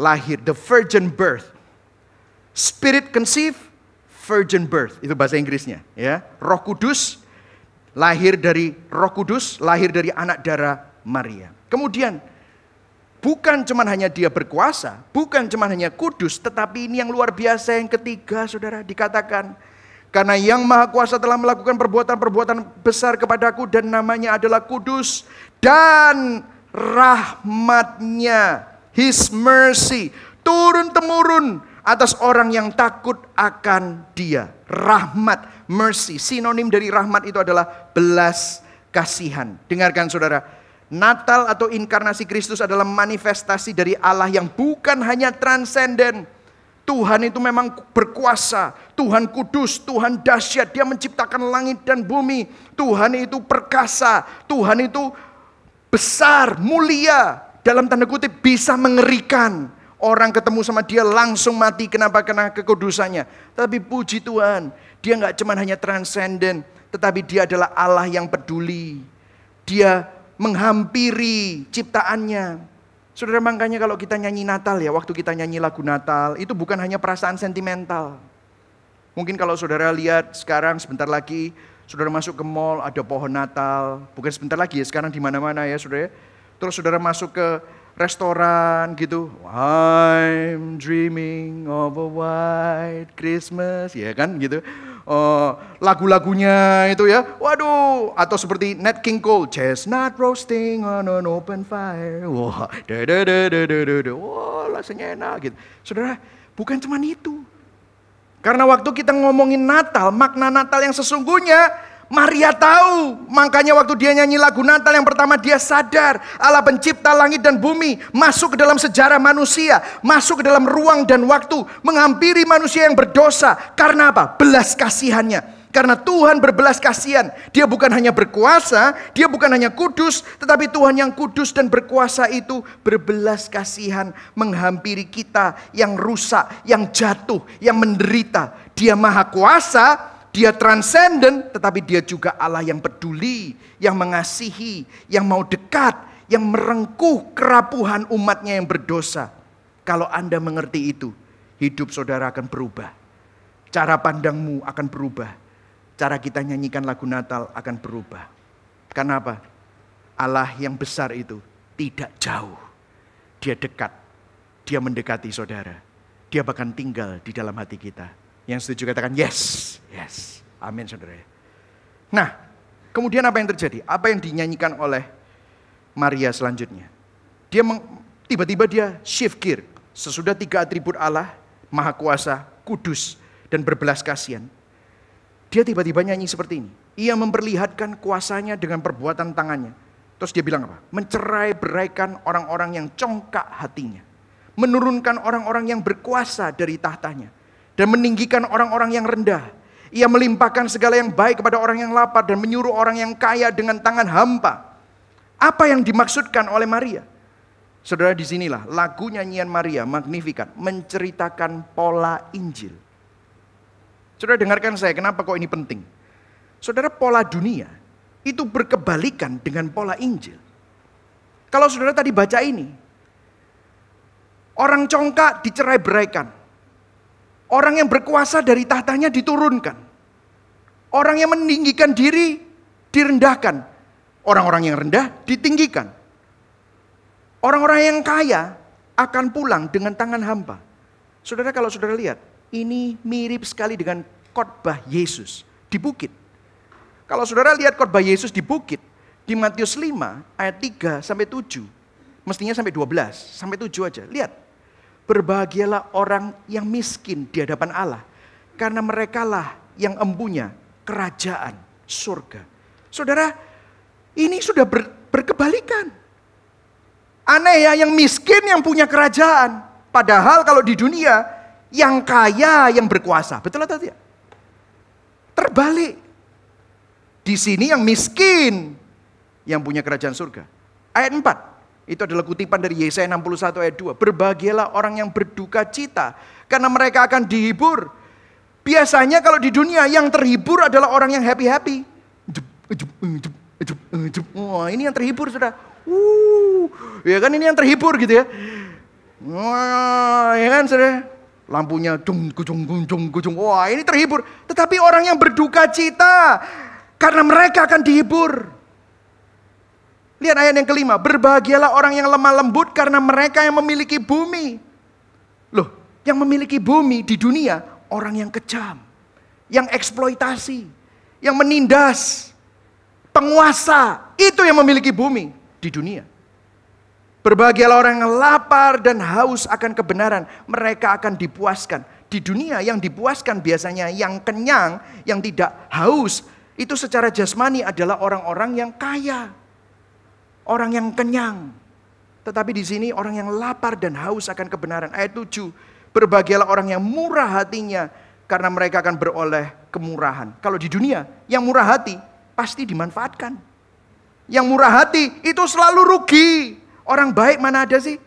lahir, the virgin birth. Spirit conceive, virgin birth. Itu bahasa Inggrisnya. Ya. Roh Kudus, lahir dari Roh Kudus, lahir dari anak darah Maria. Kemudian, bukan cuma hanya dia berkuasa, bukan cuma hanya kudus, tetapi ini yang luar biasa yang ketiga saudara, dikatakan. Karena yang maha kuasa telah melakukan perbuatan-perbuatan besar kepadaku dan namanya adalah kudus. Dan rahmatnya, his mercy, turun-temurun atas orang yang takut akan dia. Rahmat, mercy, sinonim dari rahmat itu adalah belas kasihan. Dengarkan saudara, Natal atau inkarnasi Kristus adalah manifestasi dari Allah yang bukan hanya transenden. Tuhan itu memang berkuasa, Tuhan kudus, Tuhan dahsyat, dia menciptakan langit dan bumi. Tuhan itu perkasa, Tuhan itu besar, mulia, dalam tanda kutip bisa mengerikan. Orang ketemu sama dia langsung mati, kenapa? Karena kekudusannya. Tapi puji Tuhan, dia gak cuma hanya transenden, tetapi dia adalah Allah yang peduli. Dia menghampiri ciptaannya. Saudara, makanya kalau kita nyanyi Natal ya, waktu kita nyanyi lagu Natal, itu bukan hanya perasaan sentimental. Mungkin kalau saudara lihat sekarang sebentar lagi, saudara masuk ke mall, ada pohon Natal. Bukan sebentar lagi ya, sekarang di mana-mana ya saudara. Terus saudara masuk ke restoran gitu. I'm dreaming of a white Christmas, ya kan gitu. Lagu-lagunya itu ya, waduh, atau seperti Nat King Cole, chestnut roasting on an open fire, wah, wah, rasanya enak gitu. Saudara, bukan cuma itu. Karena waktu kita ngomongin Natal, makna Natal yang sesungguhnya, Maria tahu. Makanya waktu dia nyanyi lagu Natal yang pertama, dia sadar Allah pencipta langit dan bumi, masuk ke dalam sejarah manusia, masuk ke dalam ruang dan waktu, menghampiri manusia yang berdosa. Karena apa? Belas kasihannya. Karena Tuhan berbelas kasihan. Dia bukan hanya berkuasa, dia bukan hanya kudus, tetapi Tuhan yang kudus dan berkuasa itu berbelas kasihan menghampiri kita yang rusak, yang jatuh, yang menderita. Dia maha kuasa, dia transenden, tetapi dia juga Allah yang peduli, yang mengasihi, yang mau dekat, yang merengkuh kerapuhan umatnya yang berdosa. Kalau Anda mengerti itu, hidup saudara akan berubah. Cara pandangmu akan berubah. Cara kita nyanyikan lagu Natal akan berubah. Karena apa? Allah yang besar itu tidak jauh. Dia dekat. Dia mendekati saudara. Dia bahkan tinggal di dalam hati kita. Yang setuju katakan yes, yes, amin saudara. Nah, kemudian apa yang terjadi? Apa yang dinyanyikan oleh Maria selanjutnya? Tiba-tiba dia shift gear. Sesudah 3 atribut Allah, maha kuasa, kudus, dan berbelas kasihan. Dia tiba-tiba nyanyi seperti ini. Ia memperlihatkan kuasanya dengan perbuatan tangannya. Terus dia bilang apa? Mencerai beraikan orang-orang yang congkak hatinya. Menurunkan orang-orang yang berkuasa dari tahtanya. Dan meninggikan orang-orang yang rendah. Ia melimpahkan segala yang baik kepada orang yang lapar dan menyuruh orang yang kaya dengan tangan hampa. Apa yang dimaksudkan oleh Maria? Saudara, disinilah lagu nyanyian Maria Magnificat menceritakan pola Injil. Saudara dengarkan saya, kenapa kok ini penting? Saudara, pola dunia itu berkebalikan dengan pola Injil. Kalau saudara tadi baca ini, orang congkak dicerai beraikan. Orang yang berkuasa dari tahtanya diturunkan. Orang yang meninggikan diri direndahkan. Orang-orang yang rendah ditinggikan. Orang-orang yang kaya akan pulang dengan tangan hampa. Saudara, kalau saudara lihat, ini mirip sekali dengan khotbah Yesus di bukit. Kalau saudara lihat khotbah Yesus di bukit, di Matius 5 ayat 3 sampai 7, mestinya sampai 12, sampai 7 aja. Lihat, berbahagialah orang yang miskin di hadapan Allah, karena merekalah yang empunya kerajaan surga. Saudara, ini sudah berkebalikan. Aneh ya, yang miskin yang punya kerajaan. Padahal kalau di dunia, yang kaya yang berkuasa. Betul atau tidak? Terbalik. Di sini yang miskin yang punya kerajaan surga. Ayat 4, itu adalah kutipan dari Yesaya 61 ayat 2. Berbahagialah orang yang berduka cita, karena mereka akan dihibur. Biasanya kalau di dunia yang terhibur adalah orang yang happy-happy. Wah, ini yang terhibur, saudara. Ya kan, ini yang terhibur gitu ya. Wah, ya kan saudara. Lampunya dung gujung. Wah, ini terhibur. Tetapi orang yang berduka cita karena mereka akan dihibur. Lihat ayat yang kelima. Berbahagialah orang yang lemah lembut karena mereka yang memiliki bumi. Loh, yang memiliki bumi di dunia orang yang kejam, yang eksploitasi, yang menindas, penguasa, itu yang memiliki bumi di dunia. Berbahagialah orang yang lapar dan haus akan kebenaran, mereka akan dipuaskan. Di dunia yang dipuaskan biasanya yang kenyang, yang tidak haus, itu secara jasmani adalah orang-orang yang kaya, orang yang kenyang. Tetapi di sini orang yang lapar dan haus akan kebenaran. Ayat 7, berbahagialah orang yang murah hatinya, karena mereka akan beroleh kemurahan. Kalau di dunia, yang murah hati pasti dimanfaatkan. Yang murah hati itu selalu rugi. Orang baik mana ada sih?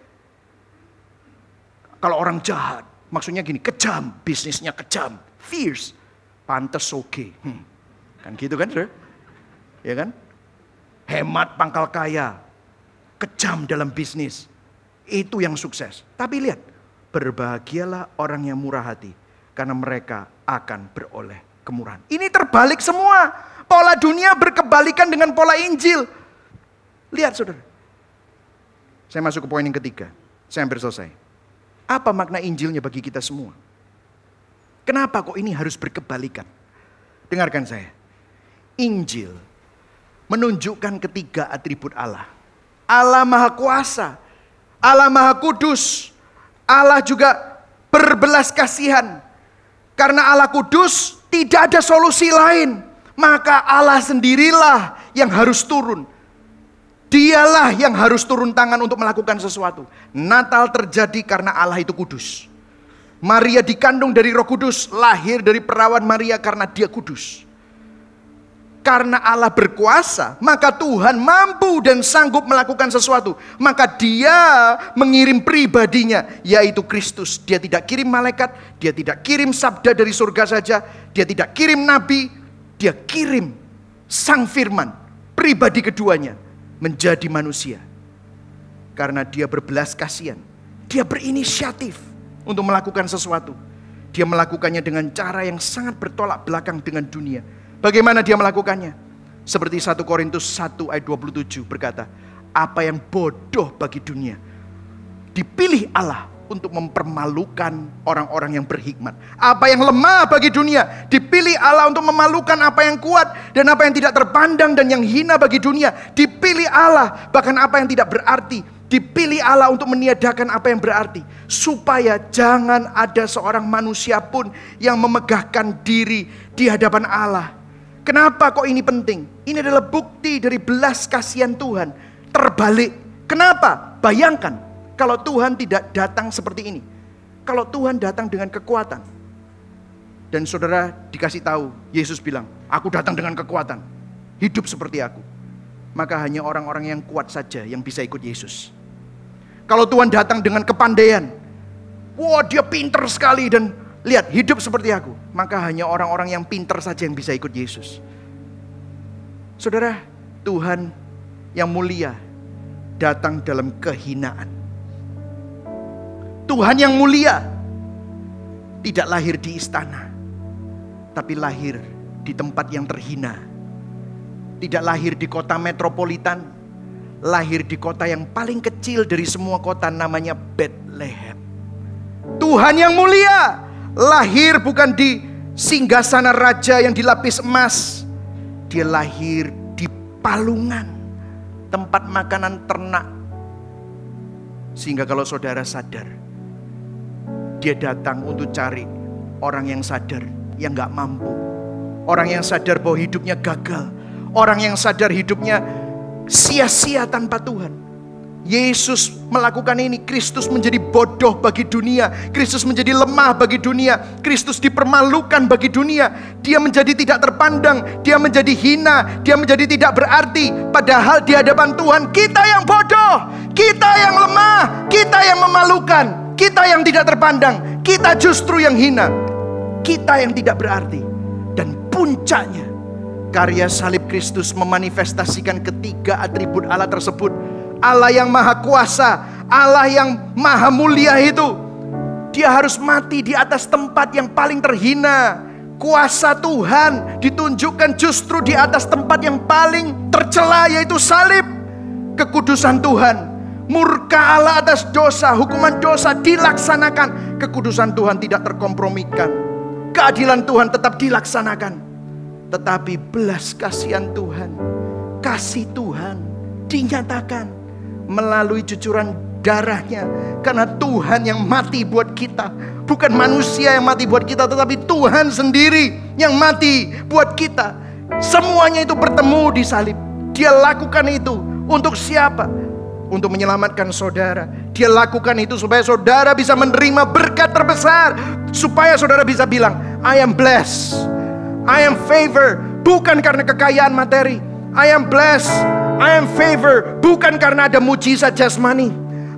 Kalau orang jahat, maksudnya gini, kejam, bisnisnya kejam, fierce, pantes oke. Kan gitu kan, saudara? Ya kan? Hemat pangkal kaya, kejam dalam bisnis. Itu yang sukses. Tapi lihat, berbahagialah orang yang murah hati, karena mereka akan beroleh kemurahan. Ini terbalik semua. Pola dunia berkebalikan dengan pola Injil. Lihat saudara. Saya masuk ke poin yang ketiga. Saya hampir selesai. Apa makna Injilnya bagi kita semua? Kenapa kok ini harus berkebalikan? Dengarkan saya. Injil menunjukkan ketiga atribut Allah. Allah Maha Kuasa, Allah Maha Kudus, Allah juga berbelas kasihan. Karena Allah kudus, tidak ada solusi lain. Maka Allah sendirilah yang harus turun. Dialah yang harus turun tangan untuk melakukan sesuatu. Natal terjadi karena Allah itu kudus. Maria dikandung dari Roh Kudus, lahir dari perawan Maria karena dia kudus. Karena Allah berkuasa, maka Tuhan mampu dan sanggup melakukan sesuatu. Maka dia mengirim pribadinya, yaitu Kristus. Dia tidak kirim malaikat, dia tidak kirim sabda dari surga saja, dia tidak kirim nabi, dia kirim Sang Firman, pribadi keduanya, menjadi manusia. Karena dia berbelas kasihan, dia berinisiatif untuk melakukan sesuatu. Dia melakukannya dengan cara yang sangat bertolak belakang dengan dunia. Bagaimana dia melakukannya? Seperti 1 Korintus 1 ayat 27 berkata, apa yang bodoh bagi dunia dipilih Allah untuk mempermalukan orang-orang yang berhikmat. Apa yang lemah bagi dunia dipilih Allah untuk memalukan apa yang kuat. Dan apa yang tidak terpandang dan yang hina bagi dunia dipilih Allah. Bahkan apa yang tidak berarti dipilih Allah untuk meniadakan apa yang berarti. Supaya jangan ada seorang manusia pun yang memegahkan diri di hadapan Allah. Kenapa kok ini penting? Ini adalah bukti dari belas kasihan Tuhan terbalik. Kenapa? Bayangkan kalau Tuhan tidak datang seperti ini. Kalau Tuhan datang dengan kekuatan. Dan saudara dikasih tahu, Yesus bilang, aku datang dengan kekuatan. Hidup seperti aku. Maka hanya orang-orang yang kuat saja yang bisa ikut Yesus. Kalau Tuhan datang dengan kepandaian, wah dia pinter sekali dan lihat hidup seperti aku. Maka hanya orang-orang yang pinter saja yang bisa ikut Yesus. Saudara, Tuhan yang mulia datang dalam kehinaan. Tuhan yang mulia tidak lahir di istana, tapi lahir di tempat yang terhina. Tidak lahir di kota metropolitan, lahir di kota yang paling kecil dari semua kota, namanya Bethlehem. Tuhan yang mulia lahir bukan di singgasana raja yang dilapis emas. Dia lahir di palungan, tempat makanan ternak. Sehingga kalau saudara sadar, dia datang untuk cari orang yang sadar, yang gak mampu. Orang yang sadar bahwa hidupnya gagal. Orang yang sadar hidupnya sia-sia tanpa Tuhan. Yesus melakukan ini. Kristus menjadi bodoh bagi dunia. Kristus menjadi lemah bagi dunia. Kristus dipermalukan bagi dunia. Dia menjadi tidak terpandang. Dia menjadi hina. Dia menjadi tidak berarti. Padahal di hadapan Tuhan kita yang bodoh, kita yang lemah, kita yang memalukan, kita yang tidak terpandang, kita justru yang hina, kita yang tidak berarti. Dan puncaknya, karya salib Kristus memanifestasikan ketiga atribut Allah tersebut. Allah yang maha kuasa, Allah yang maha mulia itu, dia harus mati di atas tempat yang paling terhina. Kuasa Tuhan ditunjukkan justru di atas tempat yang paling tercela, yaitu salib. Kekudusan Tuhan, murka Allah atas dosa, hukuman dosa dilaksanakan. Kekudusan Tuhan tidak terkompromikan. Keadilan Tuhan tetap dilaksanakan. Tetapi belas kasihan Tuhan, kasih Tuhan dinyatakan melalui cucuran darahnya. Karena Tuhan yang mati buat kita, bukan manusia yang mati buat kita, tetapi Tuhan sendiri yang mati buat kita. Semuanya itu bertemu di salib. Dia lakukan itu untuk siapa? Untuk menyelamatkan saudara. Dia lakukan itu supaya saudara bisa menerima berkat terbesar, supaya saudara bisa bilang, I am blessed, I am favored. Bukan karena kekayaan materi. I am blessed, I am favored. Bukan karena ada mujizat jasmani.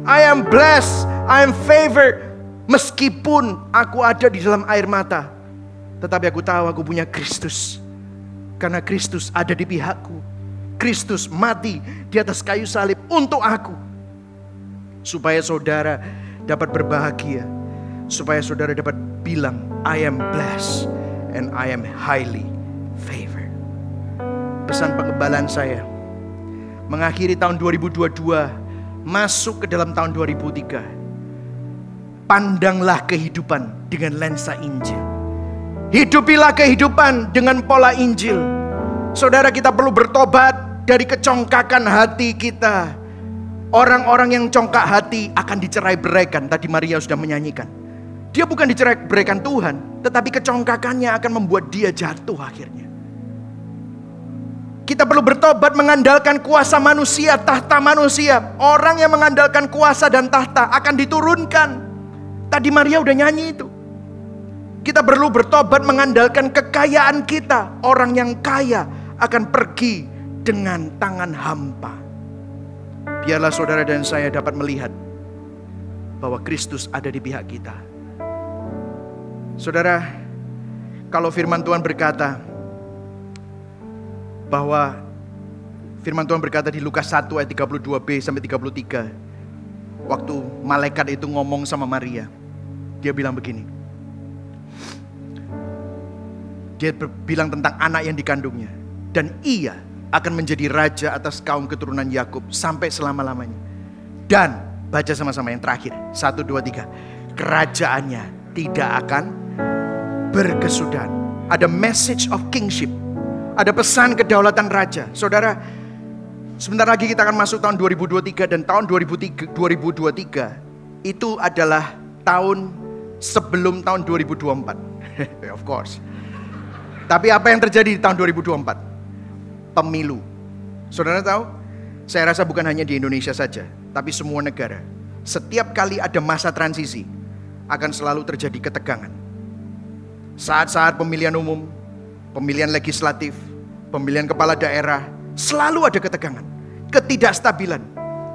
I am blessed, I am favored. Meskipun aku ada di dalam air mata, tetapi aku tahu aku punya Kristus. Karena Kristus ada di pihakku. Kristus mati di atas kayu salib untuk aku. Supaya saudara dapat berbahagia. Supaya saudara dapat bilang, I am blessed and I am highly favored. Pesan pengembalaan saya, mengakhiri tahun 2022, masuk ke dalam tahun 2003. Pandanglah kehidupan dengan lensa Injil. Hidupilah kehidupan dengan pola Injil. Saudara, kita perlu bertobat dari kecongkakan hati kita. Orang-orang yang congkak hati akan dicerai-beraikan. Tadi Maria sudah menyanyikan. Dia bukan dicerai-beraikan Tuhan, tetapi kecongkakannya akan membuat dia jatuh akhirnya. Kita perlu bertobat mengandalkan kuasa manusia, tahta manusia. Orang yang mengandalkan kuasa dan tahta akan diturunkan. Tadi Maria udah nyanyi itu. Kita perlu bertobat mengandalkan kekayaan kita. Orang yang kaya akan pergi dengan tangan hampa. Biarlah saudara dan saya dapat melihat bahwa Kristus ada di pihak kita. Saudara, kalau firman Tuhan berkata bahwa firman Tuhan berkata di Lukas 1 ayat 32b sampai 33. Waktu malaikat itu ngomong sama Maria, dia bilang begini. Dia bilang tentang anak yang dikandungnya. Dan ia akan menjadi raja atas kaum keturunan Yakub sampai selama-lamanya. Dan, baca sama-sama yang terakhir. 1, 2, 3. Kerajaannya tidak akan berkesudahan. Ada message of kingship. Ada pesan kedaulatan raja. Saudara, sebentar lagi kita akan masuk tahun 2023. Dan tahun 2023 itu adalah tahun sebelum tahun 2024. Of course. Tapi apa yang terjadi di tahun 2024? Pemilu. Saudara tahu? Saya rasa bukan hanya di Indonesia saja, tapi semua negara. Setiap kali ada masa transisi, akan selalu terjadi ketegangan. Saat-saat pemilihan umum, pemilihan legislatif, pemilihan kepala daerah, selalu ada ketegangan, ketidakstabilan,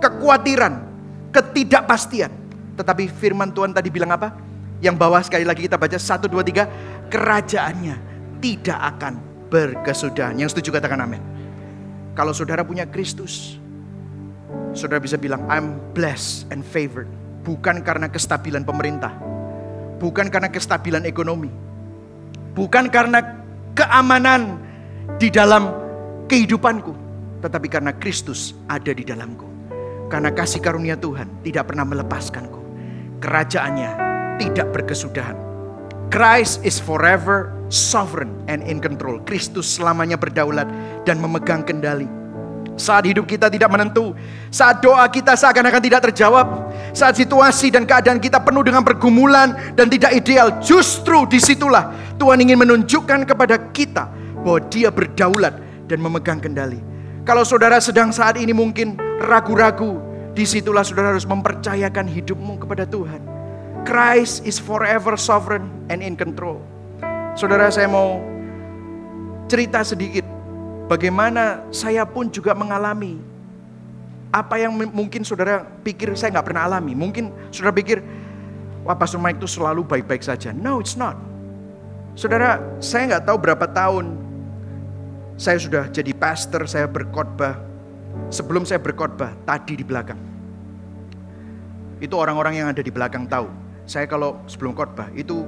kekhawatiran, ketidakpastian. Tetapi firman Tuhan tadi bilang apa? Yang bawah sekali lagi kita baca 1, 2, 3. Kerajaannya tidak akan berkesudahan. Yang setuju katakan amin. Kalau saudara punya Kristus, saudara bisa bilang I'm blessed and favored. Bukan karena kestabilan pemerintah, Bukan karena kestabilan ekonomi. Bukan karena keamanan di dalam kehidupanku. Tetapi karena Kristus ada di dalamku. Karena kasih karunia Tuhan tidak pernah melepaskanku. Kerajaannya tidak berkesudahan. Christ is forever sovereign and in control. Kristus selamanya berdaulat dan memegang kendali. Saat hidup kita tidak menentu, saat doa kita seakan-akan tidak terjawab, saat situasi dan keadaan kita penuh dengan pergumulan dan tidak ideal, justru disitulah Tuhan ingin menunjukkan kepada kita bahwa Dia berdaulat dan memegang kendali. Kalau saudara sedang saat ini mungkin ragu-ragu, disitulah saudara harus mempercayakan hidupmu kepada Tuhan. Christ is forever sovereign and in control. Saudara, saya mau cerita sedikit. Bagaimana saya pun juga mengalami apa yang mungkin saudara pikir saya nggak pernah alami. Mungkin saudara pikir, wah Pastor Mike itu selalu baik-baik saja. No, it's not. Saudara, saya nggak tahu berapa tahun saya sudah jadi pastor, saya berkhotbah. Sebelum saya berkhotbah, tadi di belakang. Itu orang-orang yang ada di belakang tahu. Saya kalau sebelum khotbah itu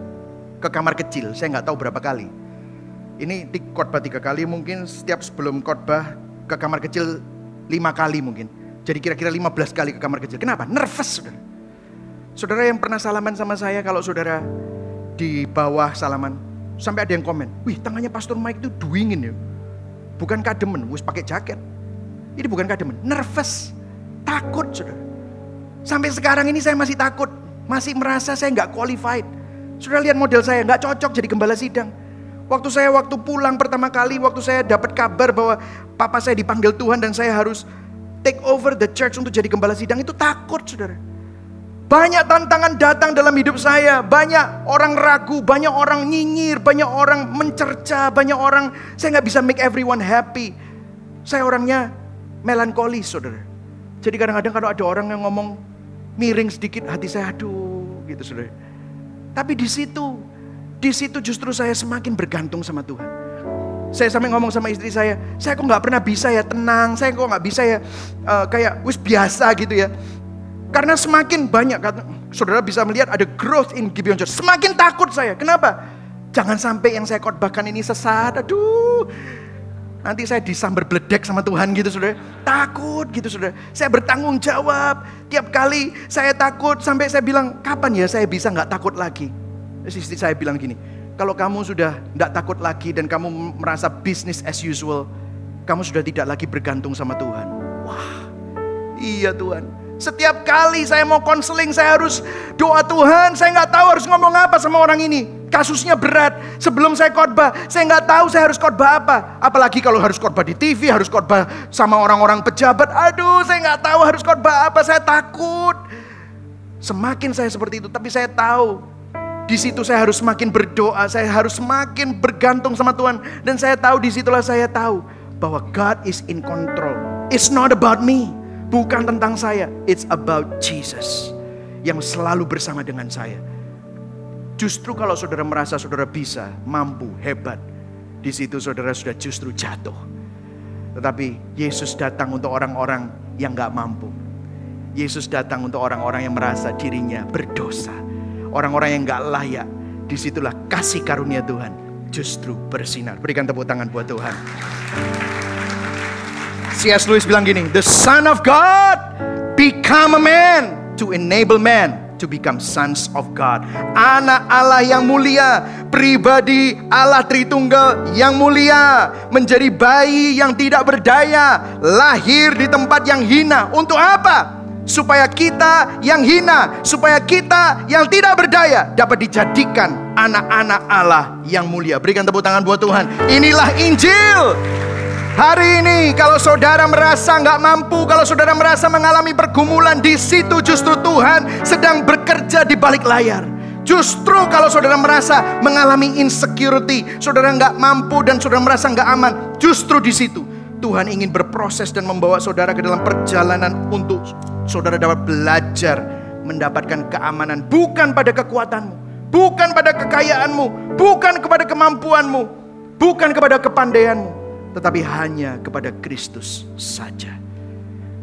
ke kamar kecil, saya nggak tahu berapa kali. Ini khotbah 3 kali, mungkin setiap sebelum khotbah ke kamar kecil 5 kali mungkin. Jadi kira-kira 15 kali ke kamar kecil. Kenapa? Nervous, saudara. Saudara yang pernah salaman sama saya, kalau saudara di bawah salaman, sampai ada yang komen, wih tangannya Pastor Mike itu dingin ya. Bukan kademen, wis pakai jaket. Ini bukan kademen, nervous, takut, saudara. Sampai sekarang ini saya masih takut, masih merasa saya nggak qualified. Saudara lihat model saya, nggak cocok jadi gembala sidang. Waktu pulang pertama kali, waktu saya dapat kabar bahwa papa saya dipanggil Tuhan dan saya harus take over the church untuk jadi gembala sidang, itu takut, saudara. Banyak tantangan datang dalam hidup saya, banyak orang ragu, banyak orang nyinyir, banyak orang mencerca, banyak orang, saya nggak bisa make everyone happy. Saya orangnya melankolis, saudara. Jadi kadang-kadang kalau ada orang yang ngomong miring sedikit, hati saya aduh gitu, saudara. Tapi di situ justru saya semakin bergantung sama Tuhan. Saya sampai ngomong sama istri saya kok nggak pernah bisa ya tenang, saya kok nggak bisa ya kayak wis biasa gitu ya. Karena semakin banyak, saudara bisa melihat ada growth in Gibeon Church. Semakin takut saya, kenapa? Jangan sampai yang saya khotbahkan ini sesat, aduh. Nanti saya disambar beledek sama Tuhan gitu, saudara. Takut gitu, saudara. Saya bertanggung jawab. Tiap kali saya takut sampai saya bilang, kapan ya saya bisa nggak takut lagi? Istri saya bilang gini, kalau kamu sudah tidak takut lagi dan kamu merasa business as usual, kamu sudah tidak lagi bergantung sama Tuhan. Wah, iya Tuhan. Setiap kali saya mau konseling, saya harus doa Tuhan. Saya nggak tahu harus ngomong apa sama orang ini. Kasusnya berat. Sebelum saya khotbah, saya nggak tahu saya harus khotbah apa. Apalagi kalau harus khotbah di TV, harus khotbah sama orang-orang pejabat. Aduh, saya nggak tahu harus khotbah apa. Saya takut. Semakin saya seperti itu, tapi saya tahu. Di situ saya harus semakin berdoa, saya harus semakin bergantung sama Tuhan. Dan saya tahu, disitulah saya tahu bahwa God is in control. It's not about me, bukan tentang saya. It's about Jesus yang selalu bersama dengan saya. Justru kalau saudara merasa saudara bisa, mampu, hebat, di situ saudara sudah justru jatuh. Tetapi Yesus datang untuk orang-orang yang gak mampu. Yesus datang untuk orang-orang yang merasa dirinya berdosa, orang-orang yang gak layak. Disitulah kasih karunia Tuhan justru bersinar. Berikan tepuk tangan buat Tuhan. C.S. Lewis bilang gini, the Son of God become a man to enable man to become sons of God. Anak Allah yang mulia, pribadi Allah Tritunggal yang mulia, menjadi bayi yang tidak berdaya, lahir di tempat yang hina. Untuk apa? Supaya kita yang hina, supaya kita yang tidak berdaya dapat dijadikan anak-anak Allah yang mulia. Berikan tepuk tangan buat Tuhan. Inilah Injil. Hari ini kalau saudara merasa nggak mampu, kalau saudara merasa mengalami pergumulan, di situ justru Tuhan sedang bekerja di balik layar. Justru kalau saudara merasa mengalami insecurity, saudara nggak mampu dan saudara merasa nggak aman, justru di situ Tuhan ingin berproses dan membawa saudara ke dalam perjalanan untuk saudara dapat belajar mendapatkan keamanan. Bukan pada kekuatanmu, bukan pada kekayaanmu, bukan kepada kemampuanmu, bukan kepada kepandaianmu, tetapi hanya kepada Kristus saja.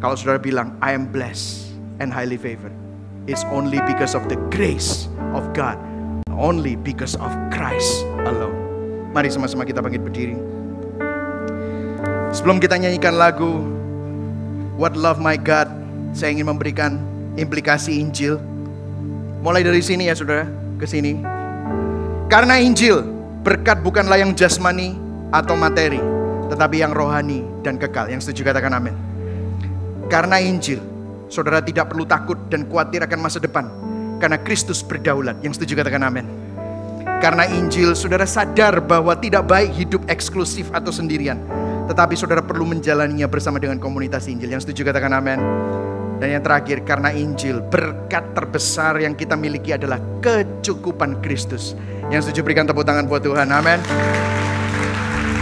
Kalau saudara bilang, I am blessed and highly favored, it's only because of the grace of God. only because of Christ alone. Mari sama-sama kita bangkit berdiri. Sebelum kita nyanyikan lagu What Love My God, saya ingin memberikan implikasi Injil. Mulai dari sini ya saudara, ke sini. Karena Injil, berkat bukanlah yang jasmani atau materi, tetapi yang rohani dan kekal. Yang setuju katakan amin. Karena Injil, saudara tidak perlu takut dan khawatir akan masa depan, karena Kristus berdaulat. Yang setuju katakan amin. Karena Injil, saudara sadar bahwa tidak baik hidup eksklusif atau sendirian, tetapi saudara perlu menjalaninya bersama dengan komunitas Injil. Yang setuju katakan amin. Dan yang terakhir, karena Injil, berkat terbesar yang kita miliki adalah kecukupan Kristus. Yang setuju berikan tepuk tangan buat Tuhan. Amin.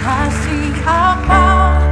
Kasih apa